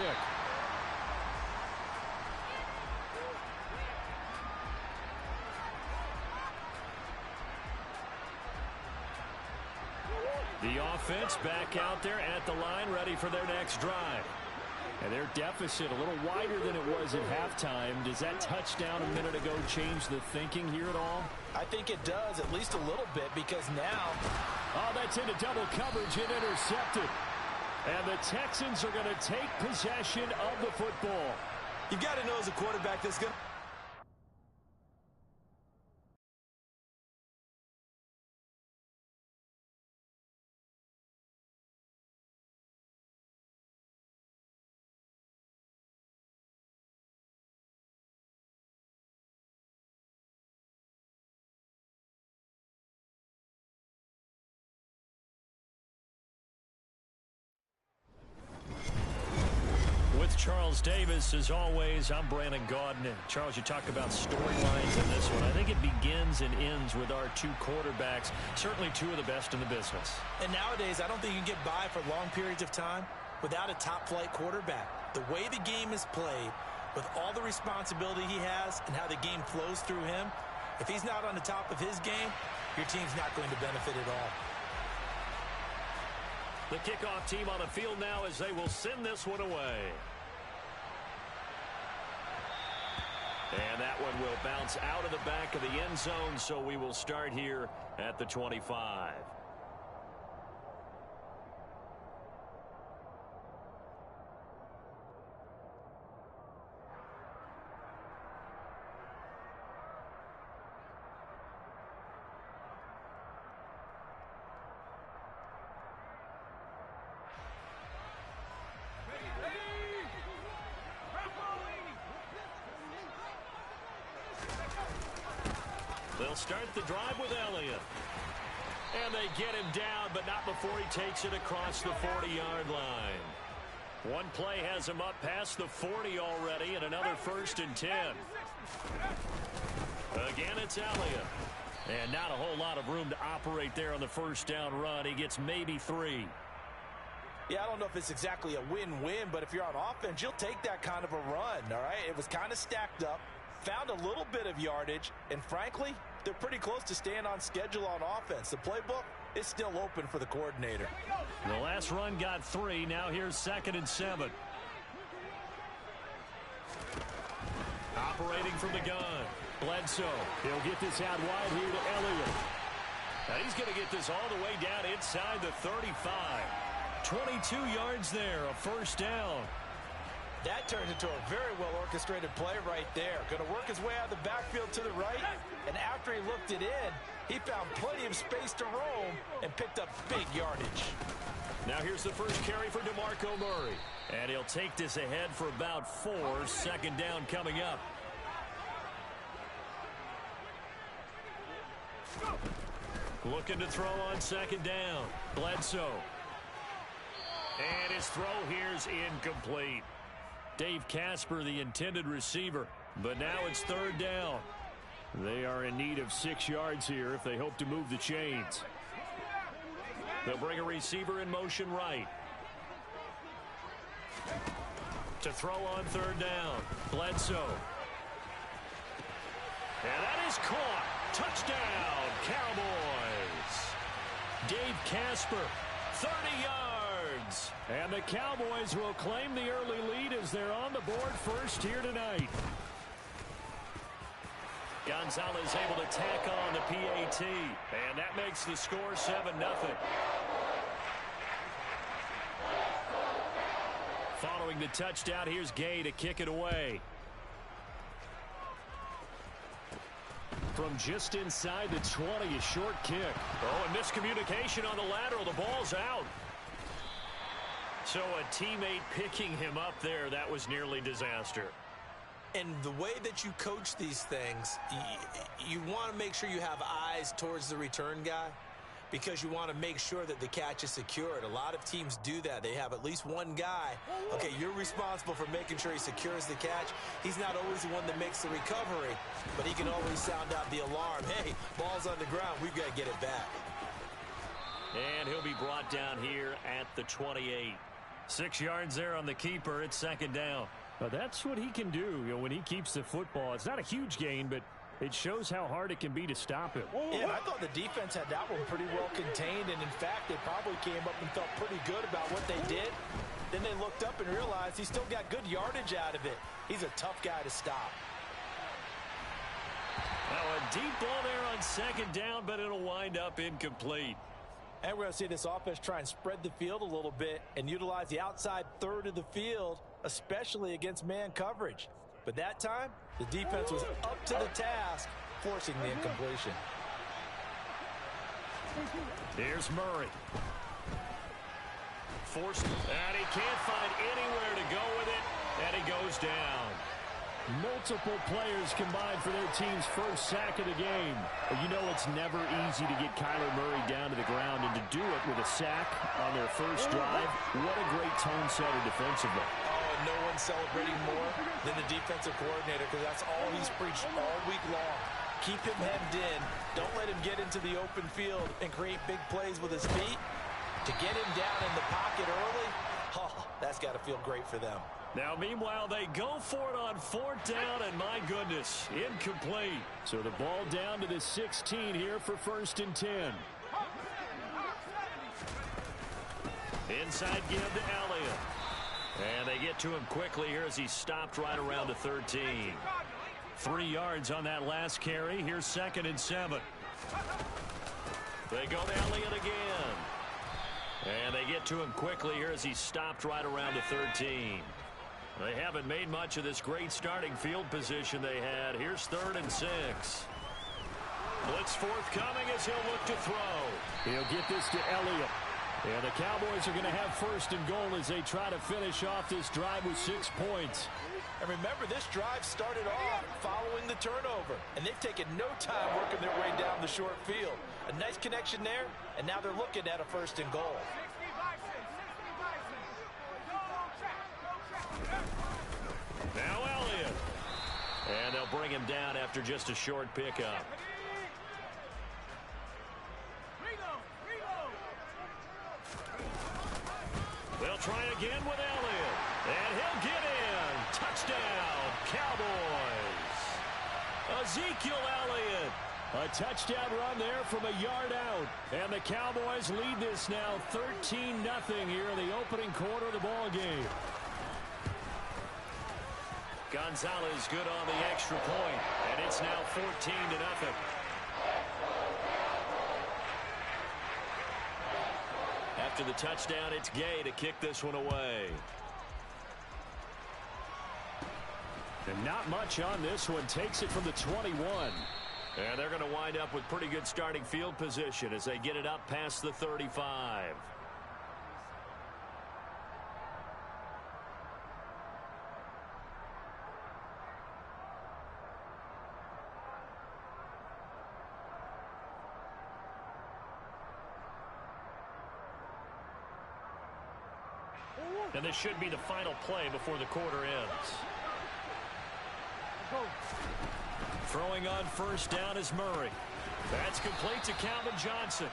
The offense back out there at the line, ready for their next drive. And their deficit a little wider than it was at halftime. Does that touchdown a minute ago change the thinking here at all? I think it does, at least a little bit, because now... Oh, that's into double coverage and intercepted. And the Texans are going to take possession of the football. You've got to know as a quarterback that's going to... With Charles Davis, as always, I'm Brandon Gaudin. And Charles, you talk about storylines in this one. I think it begins and ends with our 2 quarterbacks, certainly 2 of the best in the business. And nowadays, I don't think you can get by for long periods of time without a top-flight quarterback. The way the game is played, with all the responsibility he has and how the game flows through him, if he's not on the top of his game, your team's not going to benefit at all. The kickoff team on the field now as they will send this one away. And that one will bounce out of the back of the end zone, so we will start here at the 25. They'll start the drive with Elliott. And they get him down, but not before he takes it across the 40-yard line. One play has him up past the 40 already, and another 1st and 10. Again, it's Elliott. And not a whole lot of room to operate there on the 1st down run. He gets maybe 3. Yeah, I don't know if it's exactly a win-win, but if you're on offense, you'll take that kind of a run, all right? It was kind of stacked up, found a little bit of yardage, and frankly, they're pretty close to staying on schedule on offense. The playbook is still open for the coordinator. The last run got 3. Now here's 2nd and 7. Operating from the gun. Bledsoe. He'll get this out wide here to Elliott. Now he's going to get this all the way down inside the 35. 22 yards there, a 1st down. That turned into a very well-orchestrated play right there. Going to work his way out of the backfield to the right, and after he looked it in, he found plenty of space to roam and picked up big yardage. Now here's the first carry for DeMarco Murray. And he'll take this ahead for about 4. 2nd down coming up. Looking to throw on 2nd down. Bledsoe. And his throw here's incomplete. Dave Casper, the intended receiver. But now it's 3rd down. They are in need of 6 yards here if they hope to move the chains. They'll bring a receiver in motion right. To throw on 3rd down. Bledsoe. And that is caught. Touchdown, Cowboys. Dave Casper, 30 yards. And the Cowboys will claim the early lead as they're on the board first here tonight. Gonzalez able to tack on the PAT. And that makes the score 7-0. Following the touchdown, here's Gay to kick it away. From just inside the 20, a short kick. Oh, a miscommunication on the lateral. The ball's out. So a teammate picking him up there, that was nearly disaster. And the way that you coach these things, you want to make sure you have eyes towards the return guy because you want to make sure that the catch is secured. A lot of teams do that. They have at least one guy. Okay, you're responsible for making sure he secures the catch. He's not always the one that makes the recovery, but he can always sound out the alarm. Hey, ball's on the ground. We've got to get it back. And he'll be brought down here at the 28. 6 yards there on the keeper. It's 2nd down. Well, that's what he can do, when he keeps the football. It's not a huge gain, but it shows how hard it can be to stop him. Yeah, I thought the defense had that one pretty well contained, and in fact, they probably came up and felt pretty good about what they did. Then they looked up and realized he still got good yardage out of it. He's a tough guy to stop. Now a deep ball there on 2nd down, but it'll wind up incomplete. And we're going to see this offense try and spread the field a little bit and utilize the outside third of the field, especially against man coverage. But that time, the defense was up to the task, forcing the incompletion. Here's Murray. Forced, and he can't find anywhere to go with it, and he goes down. Multiple players combined for their team's first sack of the game. You know it's never easy to get Kyler Murray down to the ground, and to do it with a sack on their first drive, what a great tone setter defensively. Oh, and no one's celebrating more than the defensive coordinator because that's all he's preached all week long. Keep him hemmed in. Don't let him get into the open field and create big plays with his feet. To get him down in the pocket early, that's got to feel great for them. Now, meanwhile, they go for it on 4th down, and my goodness, incomplete. So the ball down to the 16 here for 1st and 10. Inside give to Elliott. And they get to him quickly here as he stopped right around the 13. 3 yards on that last carry. Here's 2nd and 7. They go to Elliott again. And they get to him quickly here as he stopped right around the 13. They haven't made much of this great starting field position they had. Here's 3rd and 6. Blitz forthcoming as he'll look to throw. He'll get this to Elliott. And the Cowboys are going to have first and goal as they try to finish off this drive with 6 points. And remember, this drive started off following the turnover, and they've taken no time working their way down the short field. A nice connection there, and now they're looking at a first and goal. Now Elliott. And they'll bring him down after just a short pickup. They'll try again with Elliott. And he'll get in. Touchdown, Cowboys. Ezekiel Elliott. A touchdown run there from a yard out. And the Cowboys lead this now 13-0 here in the opening quarter of the ball game. Gonzalez good on the extra point, and it's now 14-0. After the touchdown, it's Gay to kick this one away. And not much on this one. Takes it from the 21. And they're going to wind up with pretty good starting field position as they get it up past the 35. And this should be the final play before the quarter ends. Throwing on first down is Murray. That's complete to Calvin Johnson.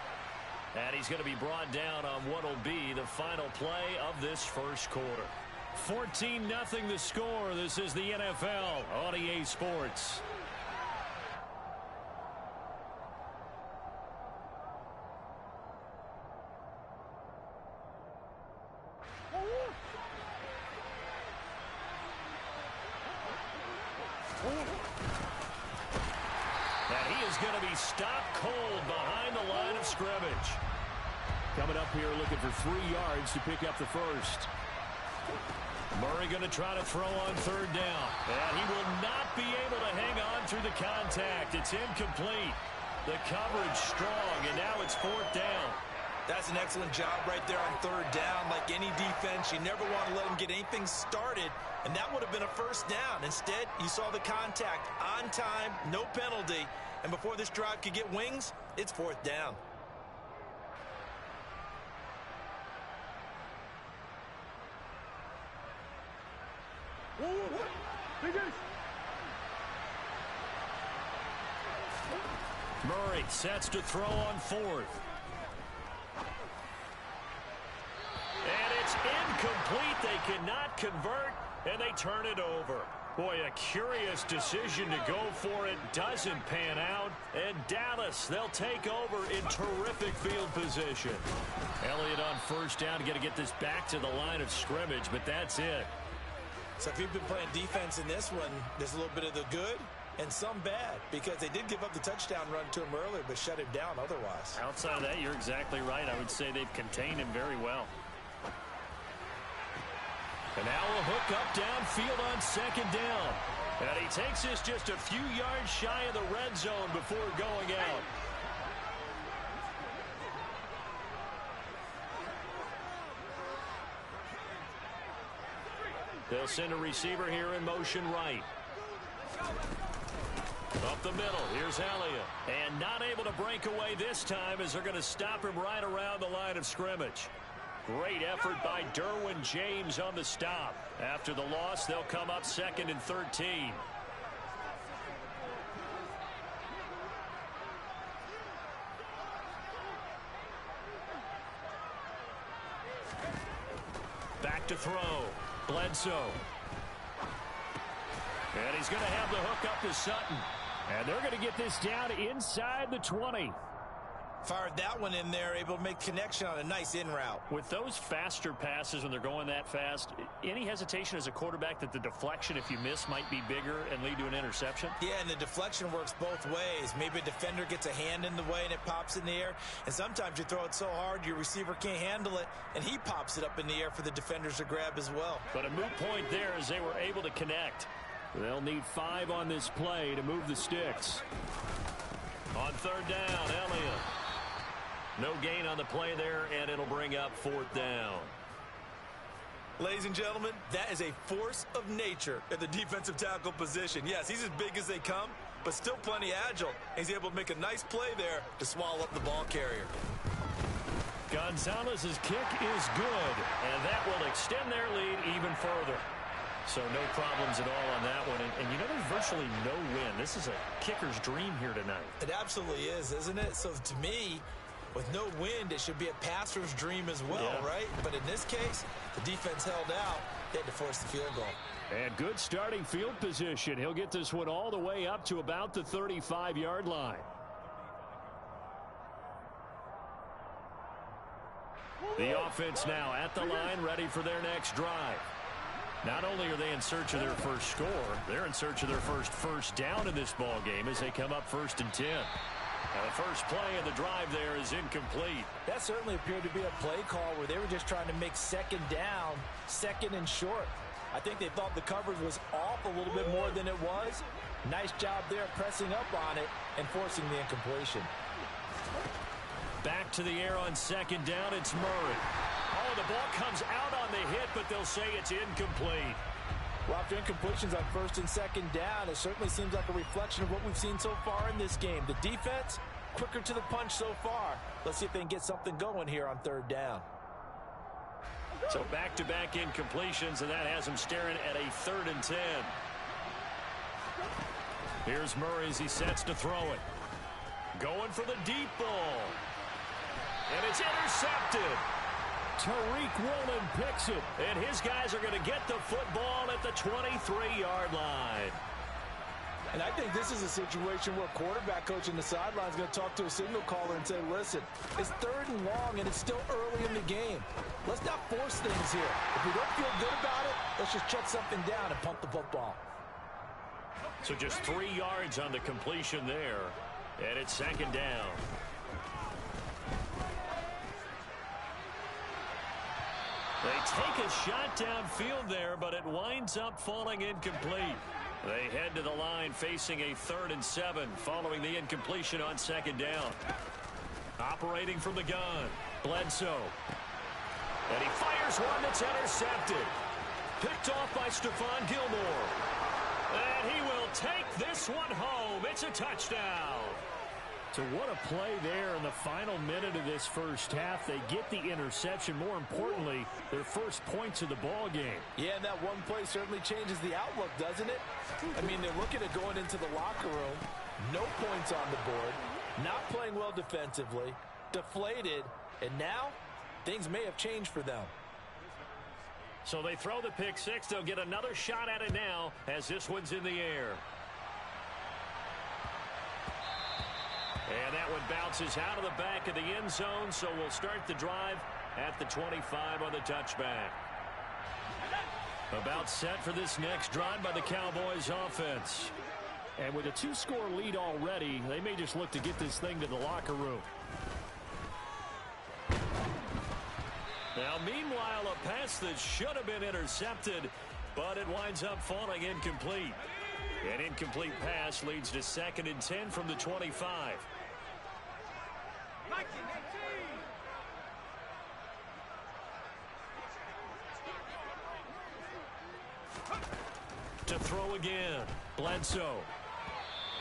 And he's going to be brought down on what will be the final play of this first quarter. 14-0 the score. This is the NFL on EA Sports. And he is going to be stopped cold behind the line of scrimmage. Coming up here looking for 3 yards to pick up the first. Murray going to try to throw on third down. And he will not be able to hang on through the contact. It's incomplete. The coverage strong, and now it's 4th down. That's an excellent job right there on third down. Like any defense, you never want to let them get anything started, and that would have been a first down. Instead, you saw the contact on time, no penalty, and before this drive could get wings, it's 4th down. Murray sets to throw on 4th. And it's incomplete. They cannot convert, and they turn it over. Boy, a curious decision to go for it. Doesn't pan out. And Dallas, they'll take over in terrific field position. Elliott on first down. Got to get this back to the line of scrimmage, but that's it. So if you've been playing defense in this one, there's a little bit of the good and some bad, because they did give up the touchdown run to him earlier, but shut him down otherwise. Outside of that, you're exactly right. I would say they've contained him very well. And now a hook up downfield on second down. And he takes this just a few yards shy of the red zone before going out. They'll send a receiver here in motion right. Up the middle, here's Elliott. And not able to break away this time as they're going to stop him right around the line of scrimmage. Great effort by Derwin James on the stop. After the loss, they'll come up 2nd and 13. Back to throw. Bledsoe. And he's going to have the hook up to Sutton. And they're going to get this down inside the 20. Fired that one in there, able to make connection on a nice in route. With those faster passes when they're going that fast, any hesitation as a quarterback that the deflection, if you miss, might be bigger and lead to an interception? Yeah, and the deflection works both ways. Maybe a defender gets a hand in the way and it pops in the air. And sometimes you throw it so hard your receiver can't handle it, and he pops it up in the air for the defenders to grab as well. But a moot point there as they were able to connect. They'll need 5 on this play to move the sticks. On third down, Elliott. No gain on the play there, and it'll bring up 4th down. Ladies and gentlemen, that is a force of nature at the defensive tackle position. Yes, he's as big as they come, but still plenty agile. He's able to make a nice play there to swallow up the ball carrier. Gonzalez's kick is good, and that will extend their lead even further. So no problems at all on that one. And you know, there's virtually no win. This is a kicker's dream here tonight. It absolutely is, isn't it? So to me, with no wind, it should be a passer's dream as well, right? But in this case, the defense held out. They had to force the field goal. And good starting field position. He'll get this one all the way up to about the 35-yard line. The offense now at the line, ready for their next drive. Not only are they in search of their first score, they're in search of their first down in this ball game as they come up 1st and 10. Now the first play of the drive there is incomplete. That certainly appeared to be a play call where they were just trying to make 2nd down, 2nd and short. I think they thought the coverage was off a little bit more than it was. Nice job there pressing up on it and forcing the incompletion. Back to the air on 2nd down, it's Murray. Oh, the ball comes out on the hit, but they'll say it's incomplete. Well, after incompletions on 1st and 2nd down, it certainly seems like a reflection of what we've seen so far in this game. The defense, quicker to the punch so far. Let's see if they can get something going here on 3rd down. So back-to-back incompletions, and that has them staring at a 3rd and 10. Here's Murray as he sets to throw it. Going for the deep ball. And it's intercepted. Tariq Woolen picks it, and his guys are going to get the football at the 23-yard line. And I think this is a situation where quarterback coach in the sideline is going to talk to a signal caller and say, listen, it's 3rd and long, and it's still early in the game. Let's not force things here. If we don't feel good about it, let's just check something down and punt the football. So just 3 yards on the completion there, and it's 2nd down. They take a shot downfield there, but it winds up falling incomplete. They head to the line facing a 3rd and 7 following the incompletion on 2nd down. Operating from the gun, Bledsoe. And he fires one that's intercepted. Picked off by Stephon Gilmore. And he will take this one home. It's a touchdown. So what a play there in the final minute of this first half. They get the interception. More importantly, their first points of the ball game. Yeah, and that one play certainly changes the outlook, doesn't it? I mean, they're looking at going into the locker room. No points on the board. Not playing well defensively. Deflated. And now, things may have changed for them. So they throw the pick six. They'll get another shot at it now as this one's in the air. And that one bounces out of the back of the end zone, so we'll start the drive at the 25 on the touchback. About set for this next drive by the Cowboys offense. And with a 2-score lead already, they may just look to get this thing to the locker room. Now, meanwhile, a pass that should have been intercepted, but it winds up falling incomplete. An incomplete pass leads to 2nd and 10 from the 25. To throw again, Bledsoe.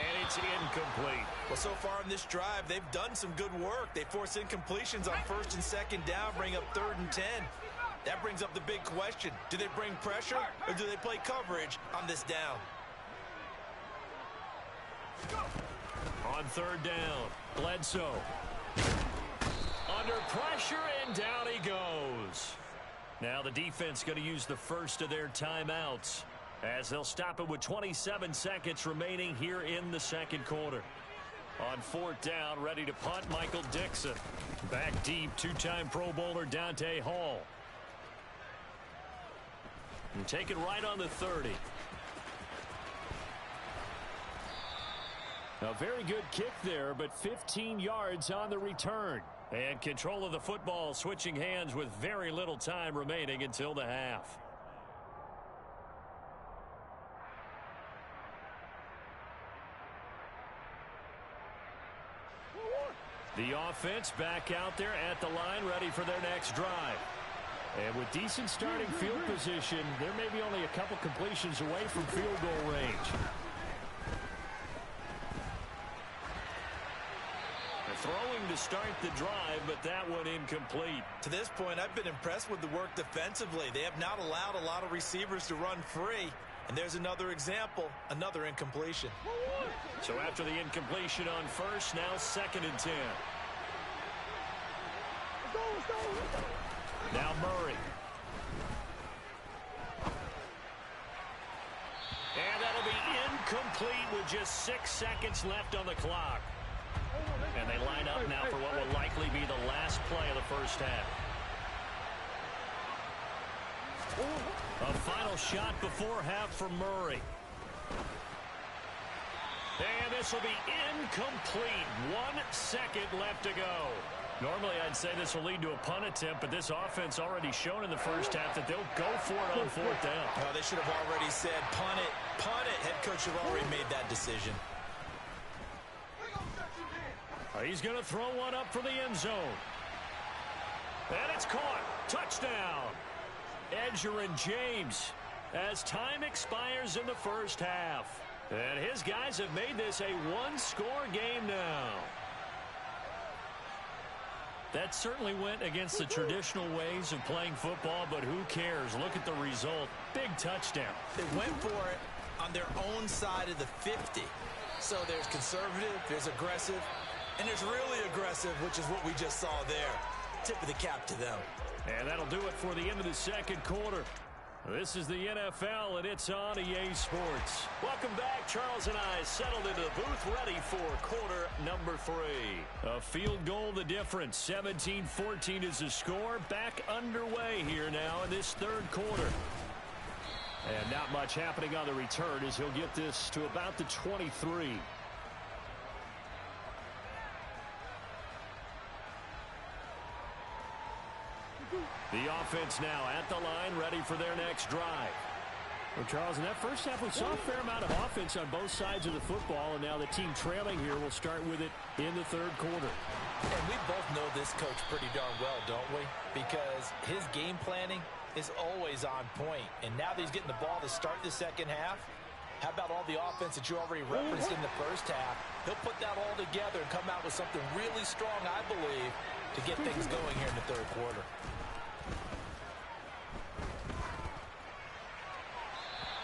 And it's incomplete. Well, so far in this drive, they've done some good work. They force incompletions on 1st and 2nd down, bring up 3rd and 10. That brings up the big question. Do they bring pressure or do they play coverage on this down? On 3rd down, Bledsoe. Under pressure, and down he goes. Now the defense going to use the first of their timeouts as they'll stop it with 27 seconds remaining here in the 2nd quarter. On 4th down, ready to punt, Michael Dixon. Back deep, 2-time Pro Bowler Dante Hall. And take it right on the 30. A very good kick there, but 15 yards on the return. And control of the football switching hands with very little time remaining until the half. The offense back out there at the line, ready for their next drive. And with decent starting field position, there may be only a couple completions away from field goal range. Throwing to start the drive, but that one incomplete. To this point, I've been impressed with the work defensively. They have not allowed a lot of receivers to run free. And there's another example, another incompletion. So after the incompletion on first, now 2nd and 10. Now Murray. And that'll be incomplete with just 6 seconds left on the clock. And they line up now for what will likely be the last play of the first half. A final shot before half for Murray. And this will be incomplete. 1 second left to go. Normally, I'd say this will lead to a punt attempt, but this offense already shown in the first half that they'll go for it on 4th down. Well, they should have already said, punt it, punt it. Head coach have already made that decision. He's going to throw one up for the end zone. And it's caught. Touchdown. Edgerrin James as time expires in the first half. And his guys have made this a one-score game now. That certainly went against the traditional ways of playing football, but who cares? Look at the result. Big touchdown. They went for it on their own side of the 50. So there's conservative, there's aggressive, and there's really aggressive, which is what we just saw there. Tip of the cap to them. And that'll do it for the end of the second quarter. This is the NFL, and it's on EA Sports. Welcome back. Charles and I settled into the booth, ready for quarter number 3. A field goal the difference. 17-14 is the score. Back underway here now in this third quarter. And not much happening on the return as he'll get this to about the 23. The offense now at the line, ready for their next drive. Well, Charles, in that first half, we saw a fair amount of offense on both sides of the football, and now the team trailing here will start with it in the third quarter. And we both know this coach pretty darn well, don't we? Because his game planning is always on point. And now that he's getting the ball to start the second half, how about all the offense that you already referenced in the first half? He'll put that all together and come out with something really strong, I believe, to get things going here in the third quarter.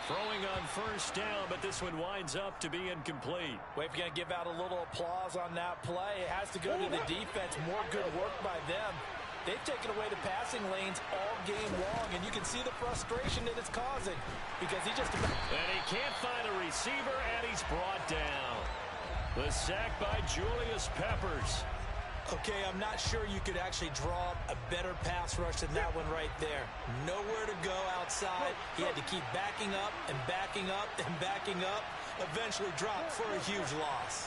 Throwing on first down, but this one winds up to be incomplete. Well, if you're going to give out a little applause on that play, it has to go to the defense. More good work by them. They've taken away the passing lanes all game long, and you can see the frustration that it's causing because he just... And he can't find a receiver, and he's brought down. The sack by Julius Peppers. Okay, I'm not sure you could actually draw a better pass rush than that one right there. Nowhere to go outside. He had to keep backing up and backing up and backing up. Eventually dropped for a huge loss.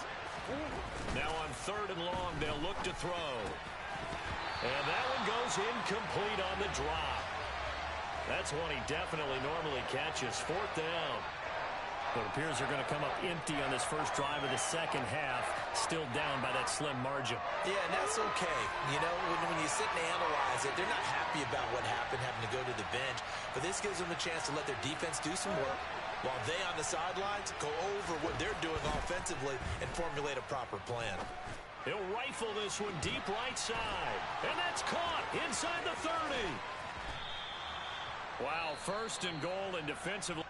Now on 3rd and long, they'll look to throw. And that one goes incomplete on the drop. That's one he definitely normally catches. 4th down. But it appears they're going to come up empty on this first drive of the second half, still down by that slim margin. Yeah, and that's okay. You know, when you sit and analyze it, they're not happy about what happened, having to go to the bench. But this gives them a chance to let their defense do some work while they on the sidelines go over what they're doing offensively and formulate a proper plan. He'll rifle this one deep right side. And that's caught inside the 30. Wow, 1st and goal and defensively.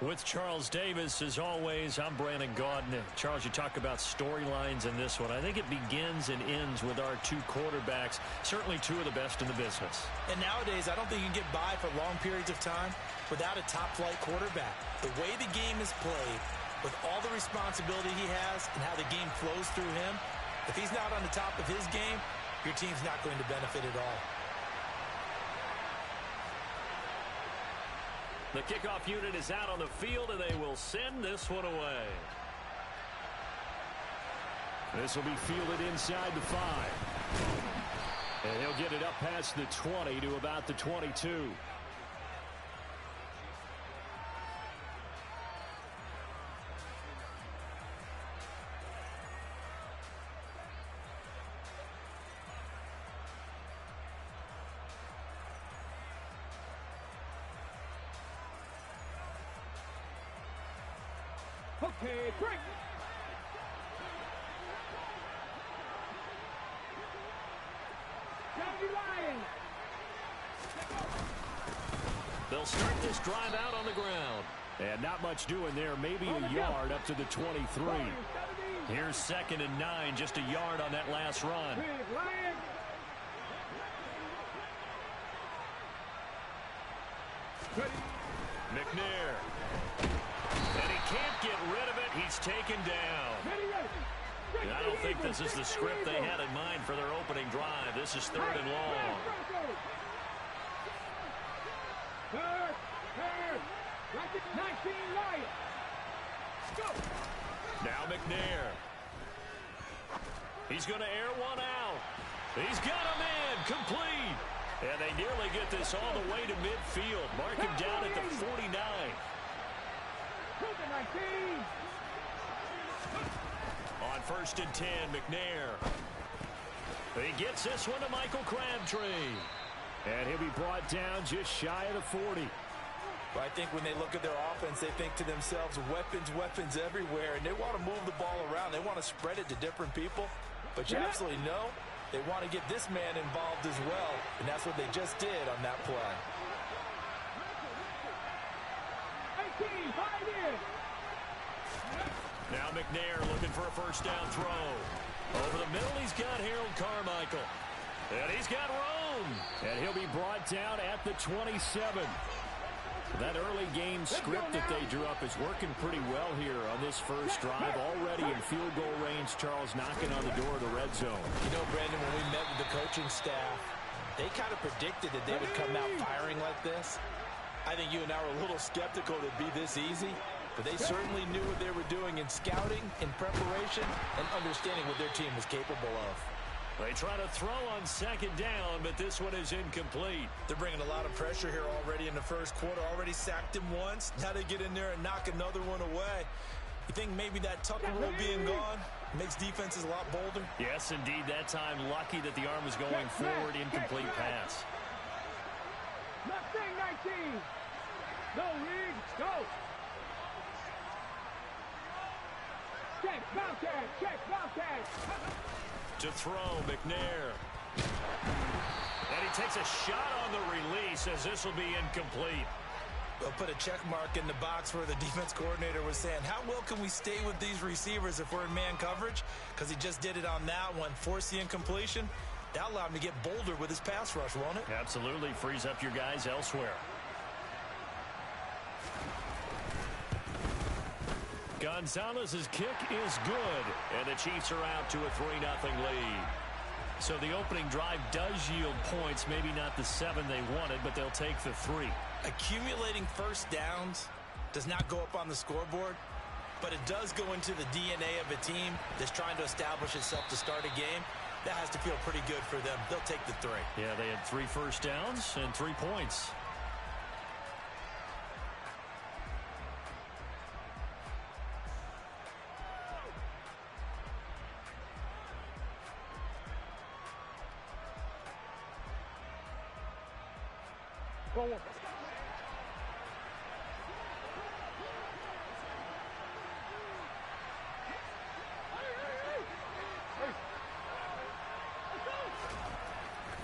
With Charles Davis, as always, I'm Brandon Gaudin. And Charles, you talk about storylines in this one. I think it begins and ends with our two quarterbacks, certainly two of the best in the business. And nowadays, I don't think you can get by for long periods of time without a top-flight quarterback. The way the game is played, with all the responsibility he has and how the game flows through him, if he's not on the top of his game, your team's not going to benefit at all. The kickoff unit is out on the field, and they will send this one away. This will be fielded inside the 5. And he'll get it up past the 20 to about the 22. Okay, break. Lions. They'll start this drive out on the ground. And not much doing there. Maybe a yard up to the 23. Here's 2nd and 9, just a yard on that last run. McNair. And he can't get rid of it. He's taken down. I don't think this is the script they had in mind for their opening drive. This is 3rd and long. Now McNair. He's going to air one out. He's got him in. Complete. And they nearly get this all the way to midfield. Mark him down at the 49. On 1st and 10, McNair. He gets this one to Michael Crabtree. And he'll be brought down just shy of the 40. But I think when they look at their offense, they think to themselves, weapons, weapons everywhere. And they want to move the ball around. They want to spread it to different people. But you absolutely know they want to get this man involved as well. And that's what they just did on that play. 18, 5 in. Now McNair looking for a first down throw. Over the middle, he's got Harold Carmichael. And he's got Rome. And he'll be brought down at the 27. That early game script that they drew up is working pretty well here on this first drive. Already in field goal range, Charles knocking on the door of the red zone. You know, Brandon, when we met with the coaching staff, they kind of predicted that they would come out firing like this. I think you and I were a little skeptical that it'd be this easy. But they certainly knew what they were doing in scouting, in preparation, and understanding what their team was capable of. They try to throw on 2nd down, but this one is incomplete. They're bringing a lot of pressure here already in the first quarter. Already sacked him once. Now they get in there and knock another one away. You think maybe that Tucker rule being gone makes defenses a lot bolder? Yes, indeed. That time, lucky that the arm was going forward. Incomplete pass. Mustang 19. Go, Reed. Go. Check, Bobcat. Check, Bobcat. To throw, McNair. And he takes a shot on the release as this will be incomplete. They'll put a check mark in the box where the defense coordinator was saying, how well can we stay with these receivers if we're in man coverage? Because he just did it on that one, forced the incompletion. That'll allow him to get bolder with his pass rush, won't it? Absolutely. Frees up your guys elsewhere. Gonzalez's kick is good, and the Chiefs are out to a 3-0 lead. So the opening drive does yield points, maybe not the 7 they wanted, but they'll take the 3. Accumulating first downs does not go up on the scoreboard, but it does go into the DNA of a team that's trying to establish itself to start a game. That has to feel pretty good for them. They'll take the 3. Yeah, they had 3 first downs and 3 points. Go on.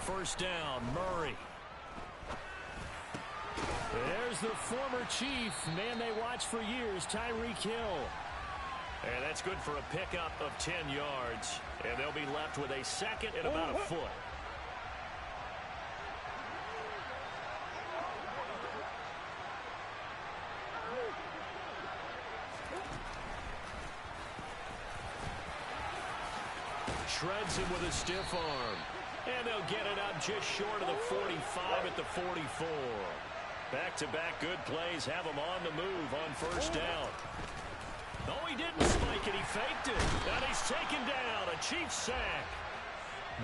First down, Murray. There's is the former Chief, man they watched for years, Tyreek Hill. And that's good for a pickup of 10 yards. And they'll be left with a second and about a foot. Shreds him with a stiff arm. And they'll get it up just short of the 45 at the 44. Back-to-back good plays have him on the move on first down. Oh, he didn't spike it. He faked it. And he's taken down. A Chiefs sack.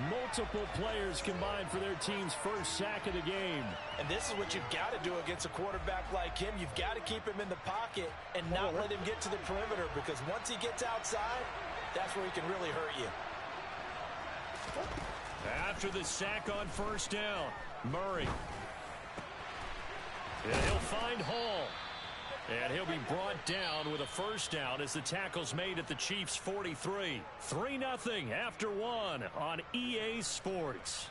Multiple players combined for their team's first sack of the game. And this is what you've got to do against a quarterback like him. You've got to keep him in the pocket and not let him get to the perimeter, because once he gets outside, that's where he can really hurt you. After the sack on first down, Murray. And he'll find Hall. And he'll be brought down with a first down as the tackle's made at the Chiefs' 43. 3-0 after one on EA Sports.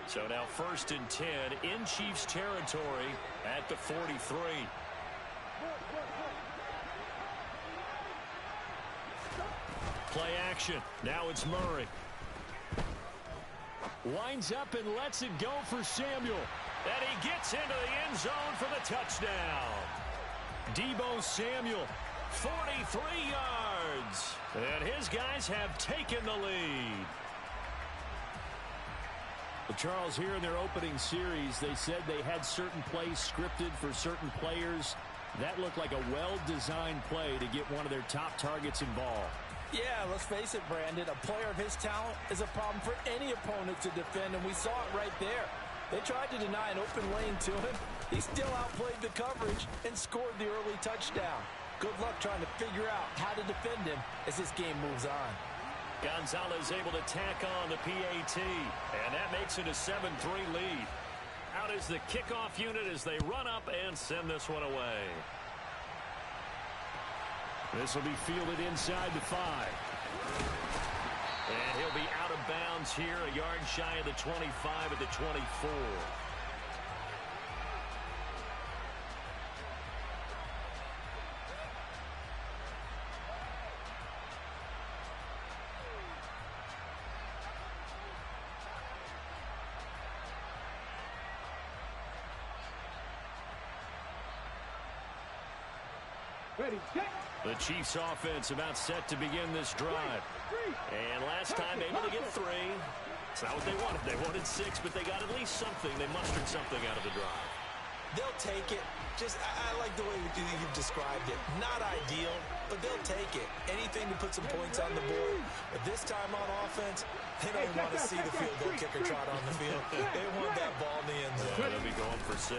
So now 1st and 10 in Chiefs territory at the 43. Play action. Now it's Murray. Winds up and lets it go for Samuel. And he gets into the end zone for the touchdown. Deebo Samuel, 43 yards. And his guys have taken the lead. Well, Charles, here in their opening series, they said they had certain plays scripted for certain players. That looked like a well-designed play to get one of their top targets involved. Yeah, let's face it, Brandon. A player of his talent is a problem for any opponent to defend, and we saw it right there. They tried to deny an open lane to him. He still outplayed the coverage and scored the early touchdown. Good luck trying to figure out how to defend him as this game moves on. Gonzalez able to tack on the PAT, and that makes it a 7-3 lead. Out is the kickoff unit as they run up and send this one away. This will be fielded inside the 5. And he'll be out of bounds here, a yard shy of the 25 at the 24. Ready, set. The Chiefs offense about set to begin this drive. And last time able to get 3. It's not what they wanted. They wanted 6, but they got at least something. They mustered something out of the drive. They'll take it. I like the way you've described it. Not ideal, but they'll take it. Anything to put some points on the board. But this time on offense, they don't want to see the field goal kicker trot on the field. They want that ball in the end zone. They'll be going for 6.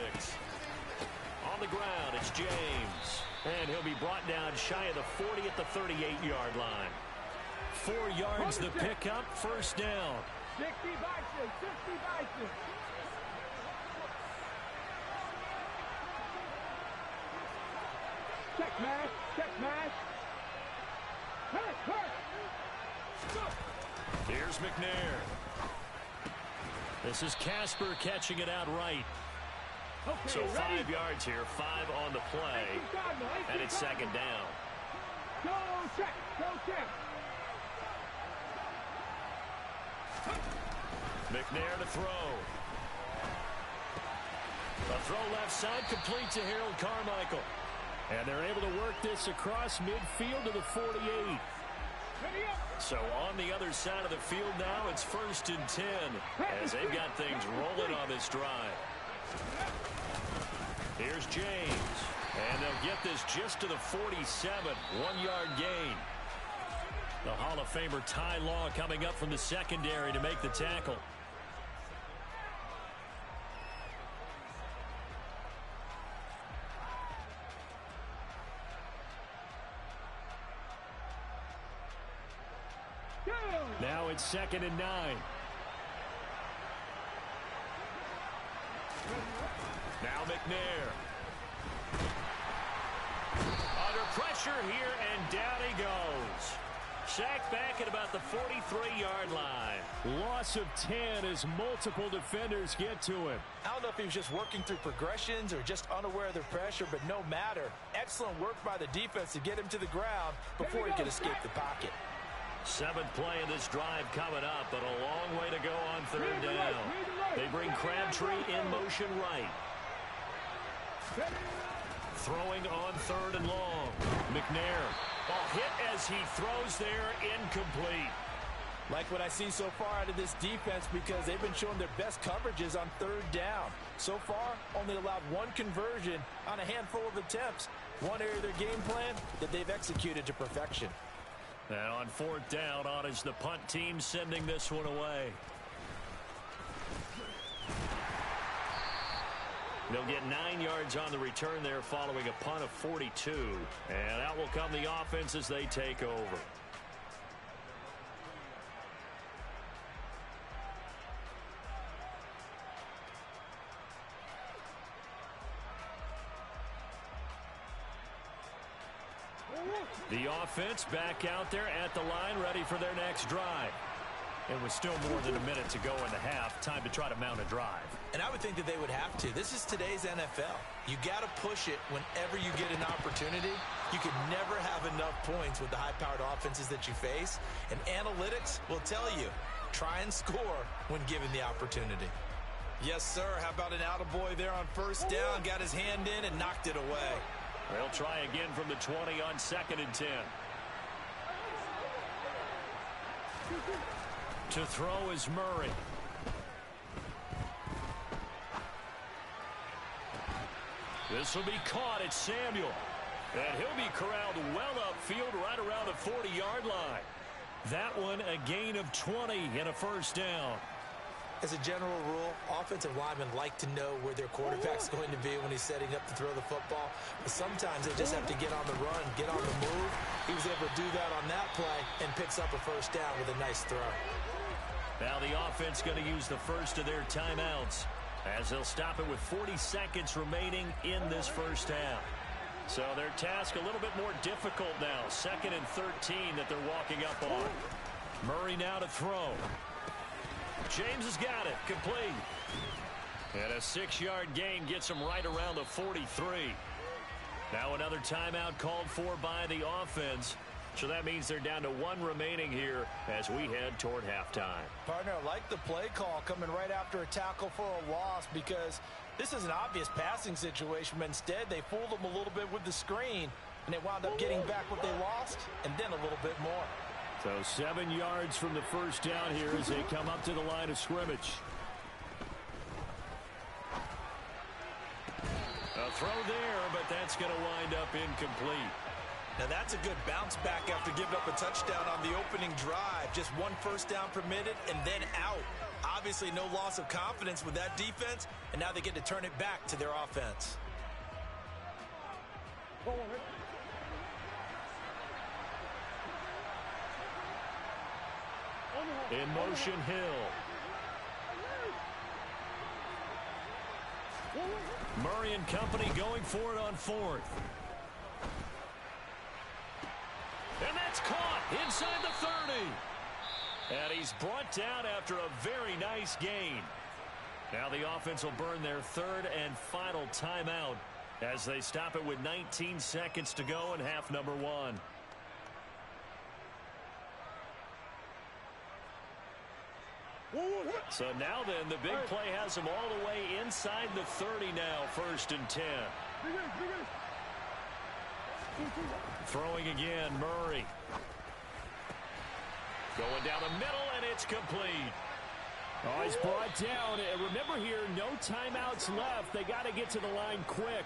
On the ground, it's James. And he'll be brought down shy of the 40 at the 38-yard line. 4 yards the pickup, first down. 60 by 6, 60 by 6. Check mash, check mash. Hurt. Here's McNair. This is Casper catching it out right. Okay, So 5 ready? yards here, 5 on the play, and it's second down. Go check, go check. McNair to throw. A throw left side complete to Harold Carmichael. And they're able to work this across midfield to the 48. Ready up. So on the other side of the field now, it's 1st and 10 as they've got things rolling on this drive. Here's James, and they'll get this just to the 47, 1-yard gain. The Hall of Famer Ty Law coming up from the secondary to make the tackle. Now it's 2nd and 9. Now McNair. Under pressure here, and down he goes. Sacked back at about the 43-yard line. Loss of 10 as multiple defenders get to him. I don't know if he was just working through progressions or just unaware of the pressure, but no matter. Excellent work by the defense to get him to the ground before he could escape the pocket. 7th play of this drive coming up, but a long way to go on 3rd down. They bring Crabtree in motion right. Throwing on 3rd and long. McNair. Ball hit as he throws there, incomplete. Like what I see so far out of this defense, because they've been showing their best coverages on 3rd down. So far, only allowed 1 conversion on a handful of attempts. One area of their game plan that they've executed to perfection. And on 4th down, on is the punt team sending this one away. They'll get 9 yards on the return there following a punt of 42. And out will come the offense as they take over. The offense back out there at the line, ready for their next drive. And with still more than a minute to go in the half, time to try to mount a drive. And I would think that they would have to. This is today's NFL. You got to push it whenever you get an opportunity. You can never have enough points with the high-powered offenses that you face. And analytics will tell you, try and score when given the opportunity. Yes, sir. How about an attaboy there on 1st down? Got his hand in and knocked it away. They'll try again from the 20 on 2nd and 10. To throw is Murray. This will be caught at Samuel. And he'll be corralled well upfield right around the 40-yard line. That one a gain of 20 and a 1st down. As a general rule, offensive linemen like to know where their quarterback's going to be when he's setting up to throw the football. But sometimes they just have to get on the run, get on the move. He was able to do that on that play and picks up a 1st down with a nice throw. Now the offense going to use the first of their timeouts as they'll stop it with 40 seconds remaining in this 1st half. So their task a little bit more difficult now. 2nd and 13 that they're walking up on. Murray now to throw. James has got it. Complete. And a 6-yard gain gets him right around the 43. Now another timeout called for by the offense. So that means they're down to 1 remaining here as we head toward halftime. Partner, I like the play call coming right after a tackle for a loss, because this is an obvious passing situation, but instead they fooled them a little bit with the screen, and they wound up getting back what they lost and then a little bit more. So 7 yards from the 1st down here as they come up to the line of scrimmage. A throw there, but that's going to wind up incomplete. Now that's a good bounce back after giving up a touchdown on the opening drive. Just 1 1st down permitted and then out. Obviously no loss of confidence with that defense, and now they get to turn it back to their offense. In motion, Hill. Murray and company going for it on 4th. And that's caught inside the 30. And he's brought down after a very nice gain. Now the offense will burn their 3rd and final timeout as they stop it with 19 seconds to go in half number 1. So now then, the big play has them all the way inside the 30 now, 1st and 10. Throwing again, Murray. Going down the middle, and it's complete. Oh, he's brought down. And remember here, no timeouts left. They got to get to the line quick.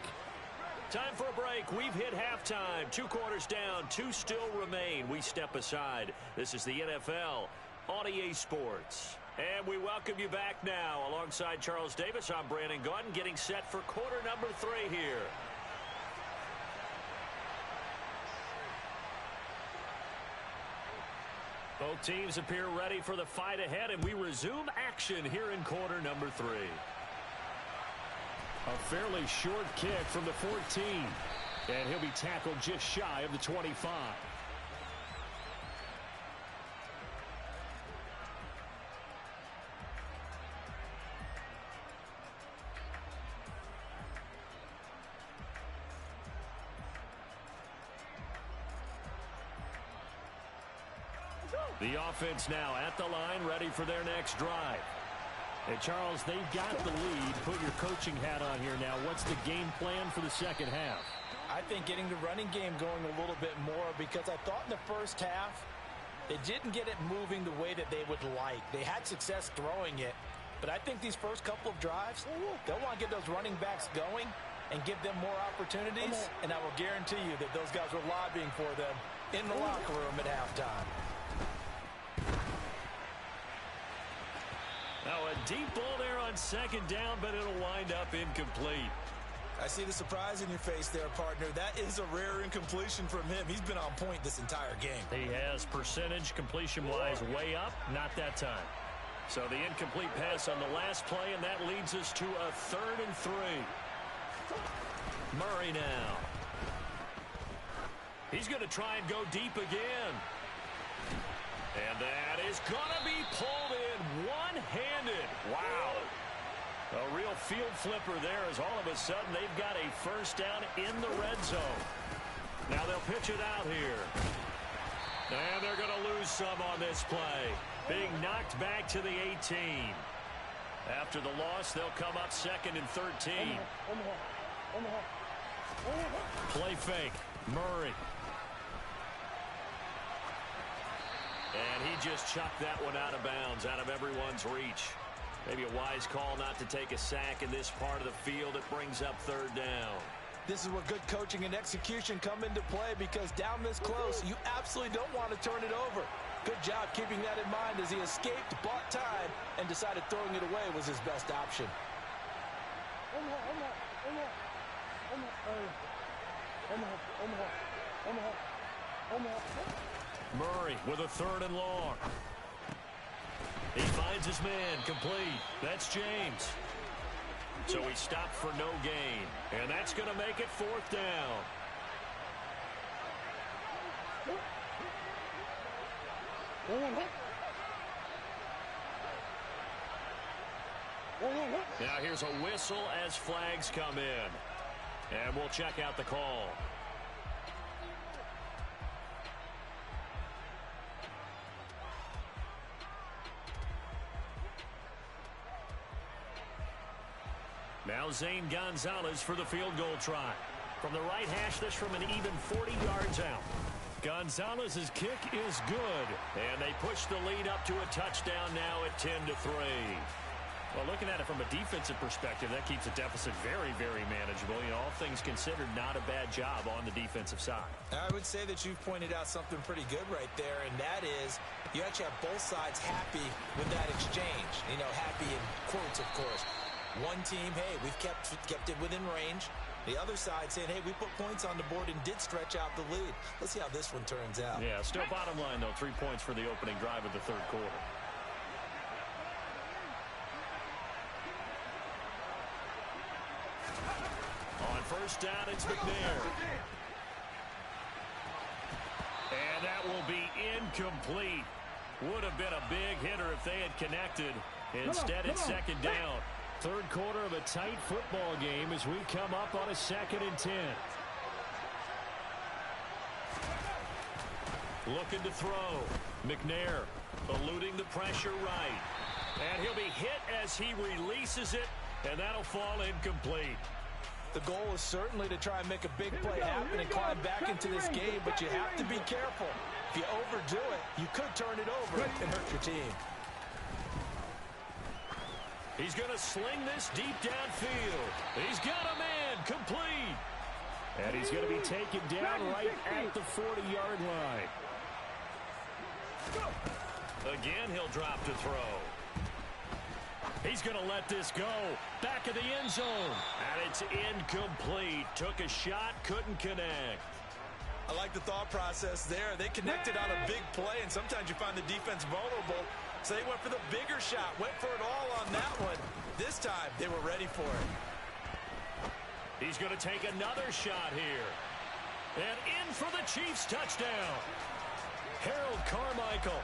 Time for a break. We've hit halftime. 2 quarters down, 2 still remain. We step aside. This is the NFL on EA Sports. And we welcome you back now. Alongside Charles Davis, I'm Brandon Gaudin, getting set for quarter number 3 here. Both teams appear ready for the fight ahead, and we resume action here in quarter number 3. A fairly short kick from the 14. And he'll be tackled just shy of the 25. The offense now at the line, ready for their next drive. Hey, Charles, they've got the lead. Put your coaching hat on here now. What's the game plan for the second half? I think getting the running game going a little bit more, because I thought in the first half they didn't get it moving the way that they would like. They had success throwing it, but I think these first couple of drives, they'll want to get those running backs going and give them more opportunities, and I will guarantee you that those guys were lobbying for them in the locker room at halftime. Now a deep ball there on second down, but it'll wind up incomplete. I see the surprise in your face there, partner. That is a rare incompletion from him. He's been on point this entire game. He has percentage completion-wise way up, not that time. So the incomplete pass on the last play, and that leads us to a 3rd and 3. Murray now. He's going to try and go deep again. And that is going to be pulled in one-handed. Wow. A real field flipper there, as all of a sudden they've got a first down in the red zone. Now they'll pitch it out here. And they're going to lose some on this play. Being knocked back to the 18. After the loss, they'll come up 2nd and 13. Play fake. Murray. And he just chucked that one out of bounds, out of everyone's reach. Maybe a wise call not to take a sack in this part of the field. It brings up 3rd down. This is where good coaching and execution come into play, because down this close, you absolutely don't want to turn it over. Good job keeping that in mind as he escaped, bought time, and decided throwing it away was his best option. Murray with a 3rd and long. He finds his man, complete. That's James. So he stopped for no gain. And that's going to make it 4th down. Now here's a whistle as flags come in. And we'll check out the call. Now Zane Gonzalez for the field goal try. From the right hash, this from an even 40 yards out. Gonzalez's kick is good. And they push the lead up to a touchdown now at 10-3. Well, looking at it from a defensive perspective, that keeps the deficit very, very manageable. You know, all things considered, not a bad job on the defensive side. I would say that you've pointed out something pretty good right there, and that is you actually have both sides happy with that exchange. You know, happy in quotes, of course. One team, hey, we've kept it within range. The other side saying, hey, we put points on the board and did stretch out the lead. Let's see how this one turns out. Yeah, still bottom line, though, 3 points for the opening drive of the 3rd quarter. On 1st down, it's McNair. And that will be incomplete. Would have been a big hitter if they had connected. Instead, it's 2nd down. 3rd quarter of a tight football game as we come up on a 2nd and 10. Looking to throw. McNair eluding the pressure right. And he'll be hit as he releases it, and that'll fall incomplete. The goal is certainly to try and make a big play happen and climb back into this game, but you have to be careful. If you overdo it, you could turn it over and hurt your team. He's going to sling this deep downfield. He's got a man, complete. And he's going to be taken down right at the 40-yard line. Again, he'll drop to throw. He's going to let this go. Back of the end zone. And it's incomplete. Took a shot, couldn't connect. I like the thought process there. They connected on a big play, and sometimes you find the defense vulnerable. So they went for the bigger shot, went for it all on that one. This time, they were ready for it. He's going to take another shot here. And in for the Chiefs touchdown. Harold Carmichael,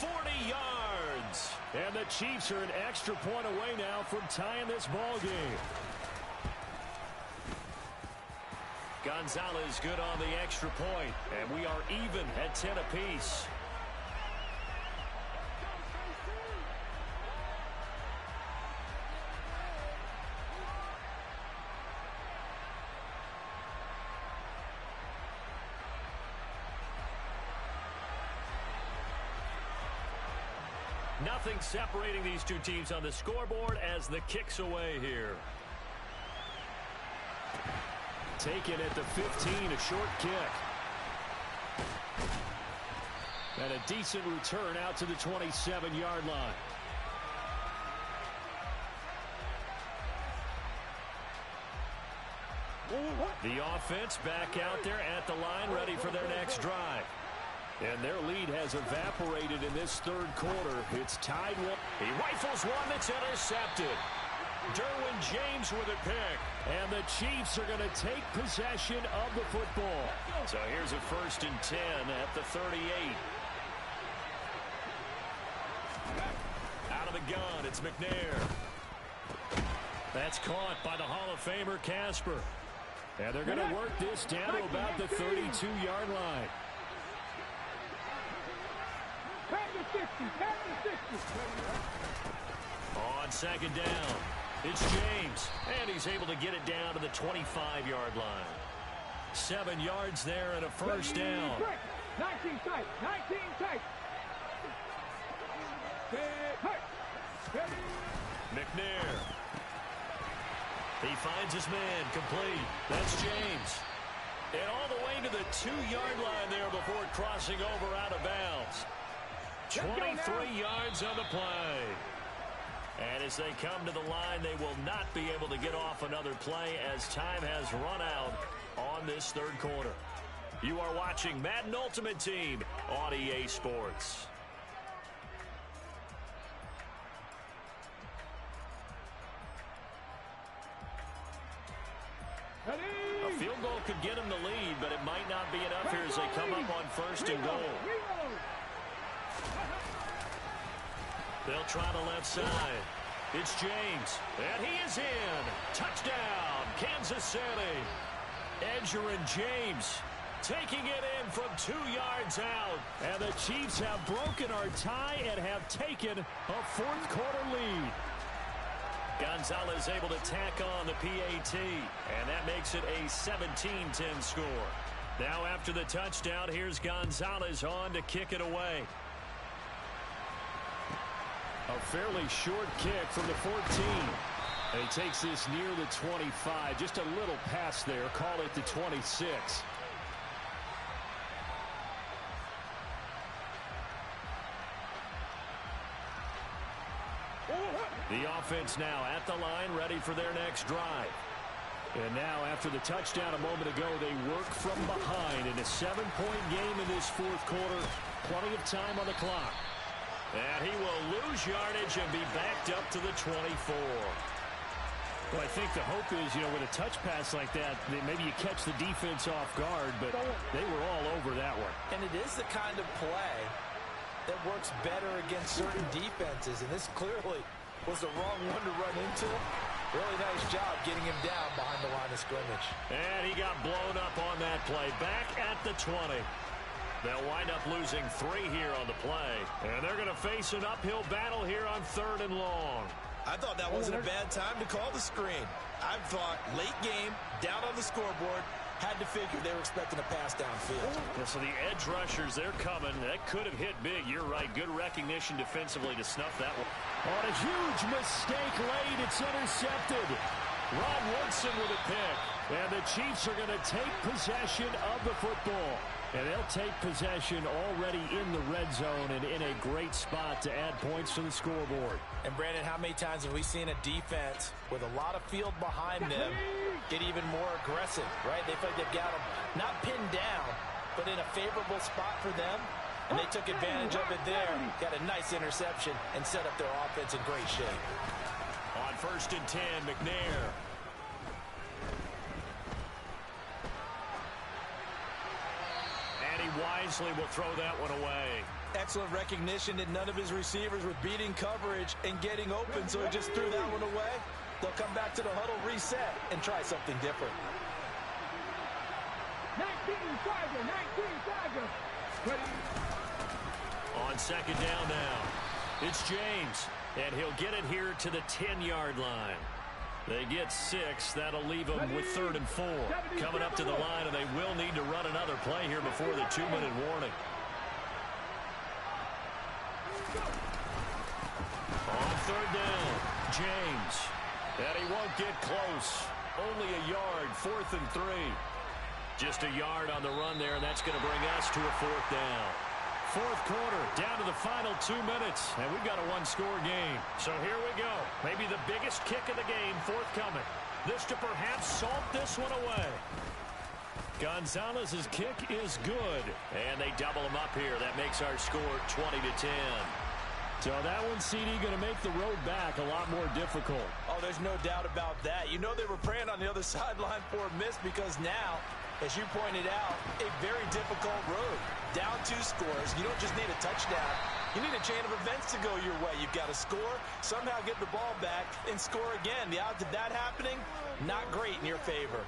40 yards. And the Chiefs are an extra point away now from tying this ball game. Gonzalez good on the extra point, and we are even at 10 apiece. Nothing separating these two teams on the scoreboard as the kick's away here. Taken at the 15, a short kick. And a decent return out to the 27-yard line. The offense back out there at the line, ready for their next drive. And their lead has evaporated in this third quarter. It's tied one. He rifles one that's intercepted. Derwin James with a pick. And the Chiefs are going to take possession of the football. So here's a 1st and 10 at the 38. Out of the gun, it's McNair. That's caught by the Hall of Famer Casper. And they're going to work this down to about the 32-yard line. On 2nd down, it's James, and he's able to get it down to the 25-yard line. 7 yards there and a 1st down. 19 tight, 19 tight. McNair. He finds his man, complete. That's James. And all the way to the 2-yard line there before crossing over out of bounds. 23 yards on the play. And as they come to the line, they will not be able to get off another play as time has run out on this third quarter. You are watching Madden Ultimate Team on EA Sports. A field goal could get them the lead, but it might not be enough here as they come up on 1st and goal. They'll try the left side. It's James, and he is in. Touchdown, Kansas City. Edgerrin James taking it in from 2 yards out. And the Chiefs have broken our tie and have taken a fourth quarter lead. Gonzalez able to tack on the PAT, and that makes it a 17-10 score. Now after the touchdown, here's Gonzalez on to kick it away. A fairly short kick from the 14. And he takes this near the 25. Just a little pass there. Call it the 26. The offense now at the line, ready for their next drive. And now after the touchdown a moment ago, they work from behind in a 7-point game in this fourth quarter. Plenty of time on the clock. And he will lose yardage and be backed up to the 24. Well, I think the hope is, with a touch pass like that, maybe you catch the defense off guard, but they were all over that one. And it is the kind of play that works better against certain defenses, and this clearly was the wrong one to run into. Really nice job getting him down behind the line of scrimmage. And he got blown up on that play. Back at the 20. They'll wind up losing 3 here on the play. And they're going to face an uphill battle here on 3rd and long. I thought that wasn't a bad time to call the screen. I thought late game, down on the scoreboard, had to figure they were expecting a pass downfield. Yeah, so the edge rushers, they're coming. That could have hit big. You're right. Good recognition defensively to snuff that one. On a huge mistake late, it's intercepted. Rod Woodson with a pick. And the Chiefs are going to take possession of the football. And they'll take possession already in the red zone and in a great spot to add points to the scoreboard. And, Brandon, how many times have we seen a defense with a lot of field behind them get even more aggressive, right? They feel like they've got them not pinned down, but in a favorable spot for them. And they took advantage of it there. Got a nice interception and set up their offense in great shape. On 1st and 10, McNair. And he wisely will throw that one away. Excellent recognition that none of his receivers were beating coverage and getting open, so he just threw that one away. They'll come back to the huddle, reset, and try something different. 19 Tiger, 19 Tiger. Ready. On 2nd down now, it's James, and he'll get it here to the 10-yard line. They get 6. That'll leave them with 3rd and 4. Coming up to the line, and they will need to run another play here before the 2-minute warning. On 3rd down, James. And he won't get close. Only a yard, 4th and 3. Just a yard on the run there, and that's going to bring us to a 4th down. 4th quarter, down to the final 2 minutes, and we've got a one-score game. So here we go. Maybe the biggest kick of the game forthcoming. This to perhaps salt this one away. Gonzalez's kick is good, and they double him up here. That makes our score 20-10. So that one, CD, going to make the road back a lot more difficult. Oh, there's no doubt about that. You know they were praying on the other sideline for a miss because now, as you pointed out, a very difficult road. Down 2 scores. You don't just need a touchdown. You need a chain of events to go your way. You've got to score, somehow get the ball back, and score again. The odds of that happening, not great in your favor.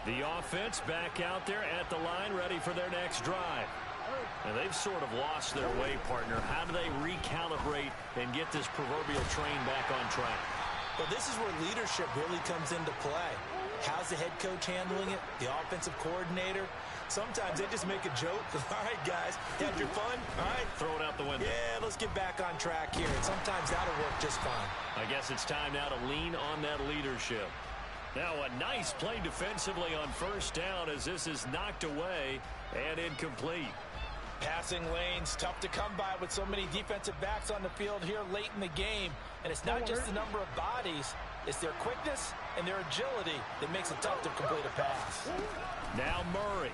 The offense back out there at the line, ready for their next drive. And they've sort of lost their way, partner. How do they recalibrate and get this proverbial train back on track? Well, this is where leadership really comes into play. How's the head coach handling it? The offensive coordinator? Sometimes they just make a joke. All right, guys, you had your fun? All right. Throw it out the window. Yeah, let's get back on track here. And sometimes that'll work just fine. I guess it's time now to lean on that leadership. Now a nice play defensively on 1st down as this is knocked away and incomplete. Passing lanes, tough to come by with so many defensive backs on the field here late in the game. And it's not just the number of bodies, it's their quickness and their agility that makes it tough to complete a pass. Now Murray.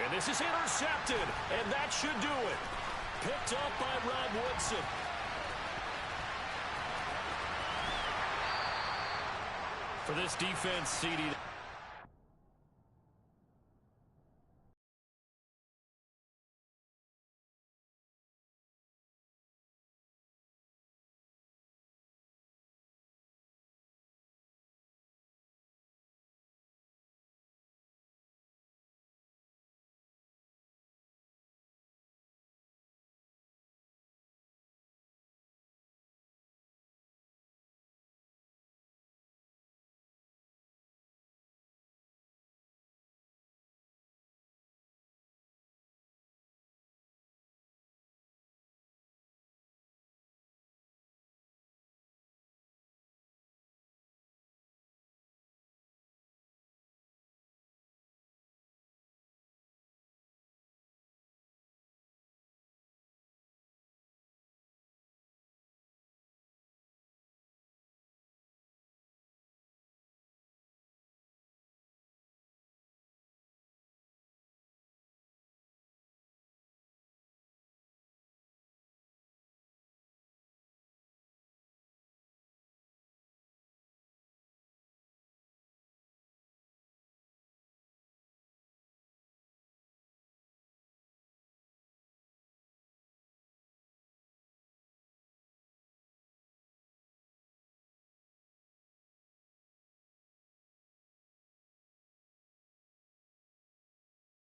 And this is intercepted, and that should do it. Picked up by Rod Woodson. For this defense, CD.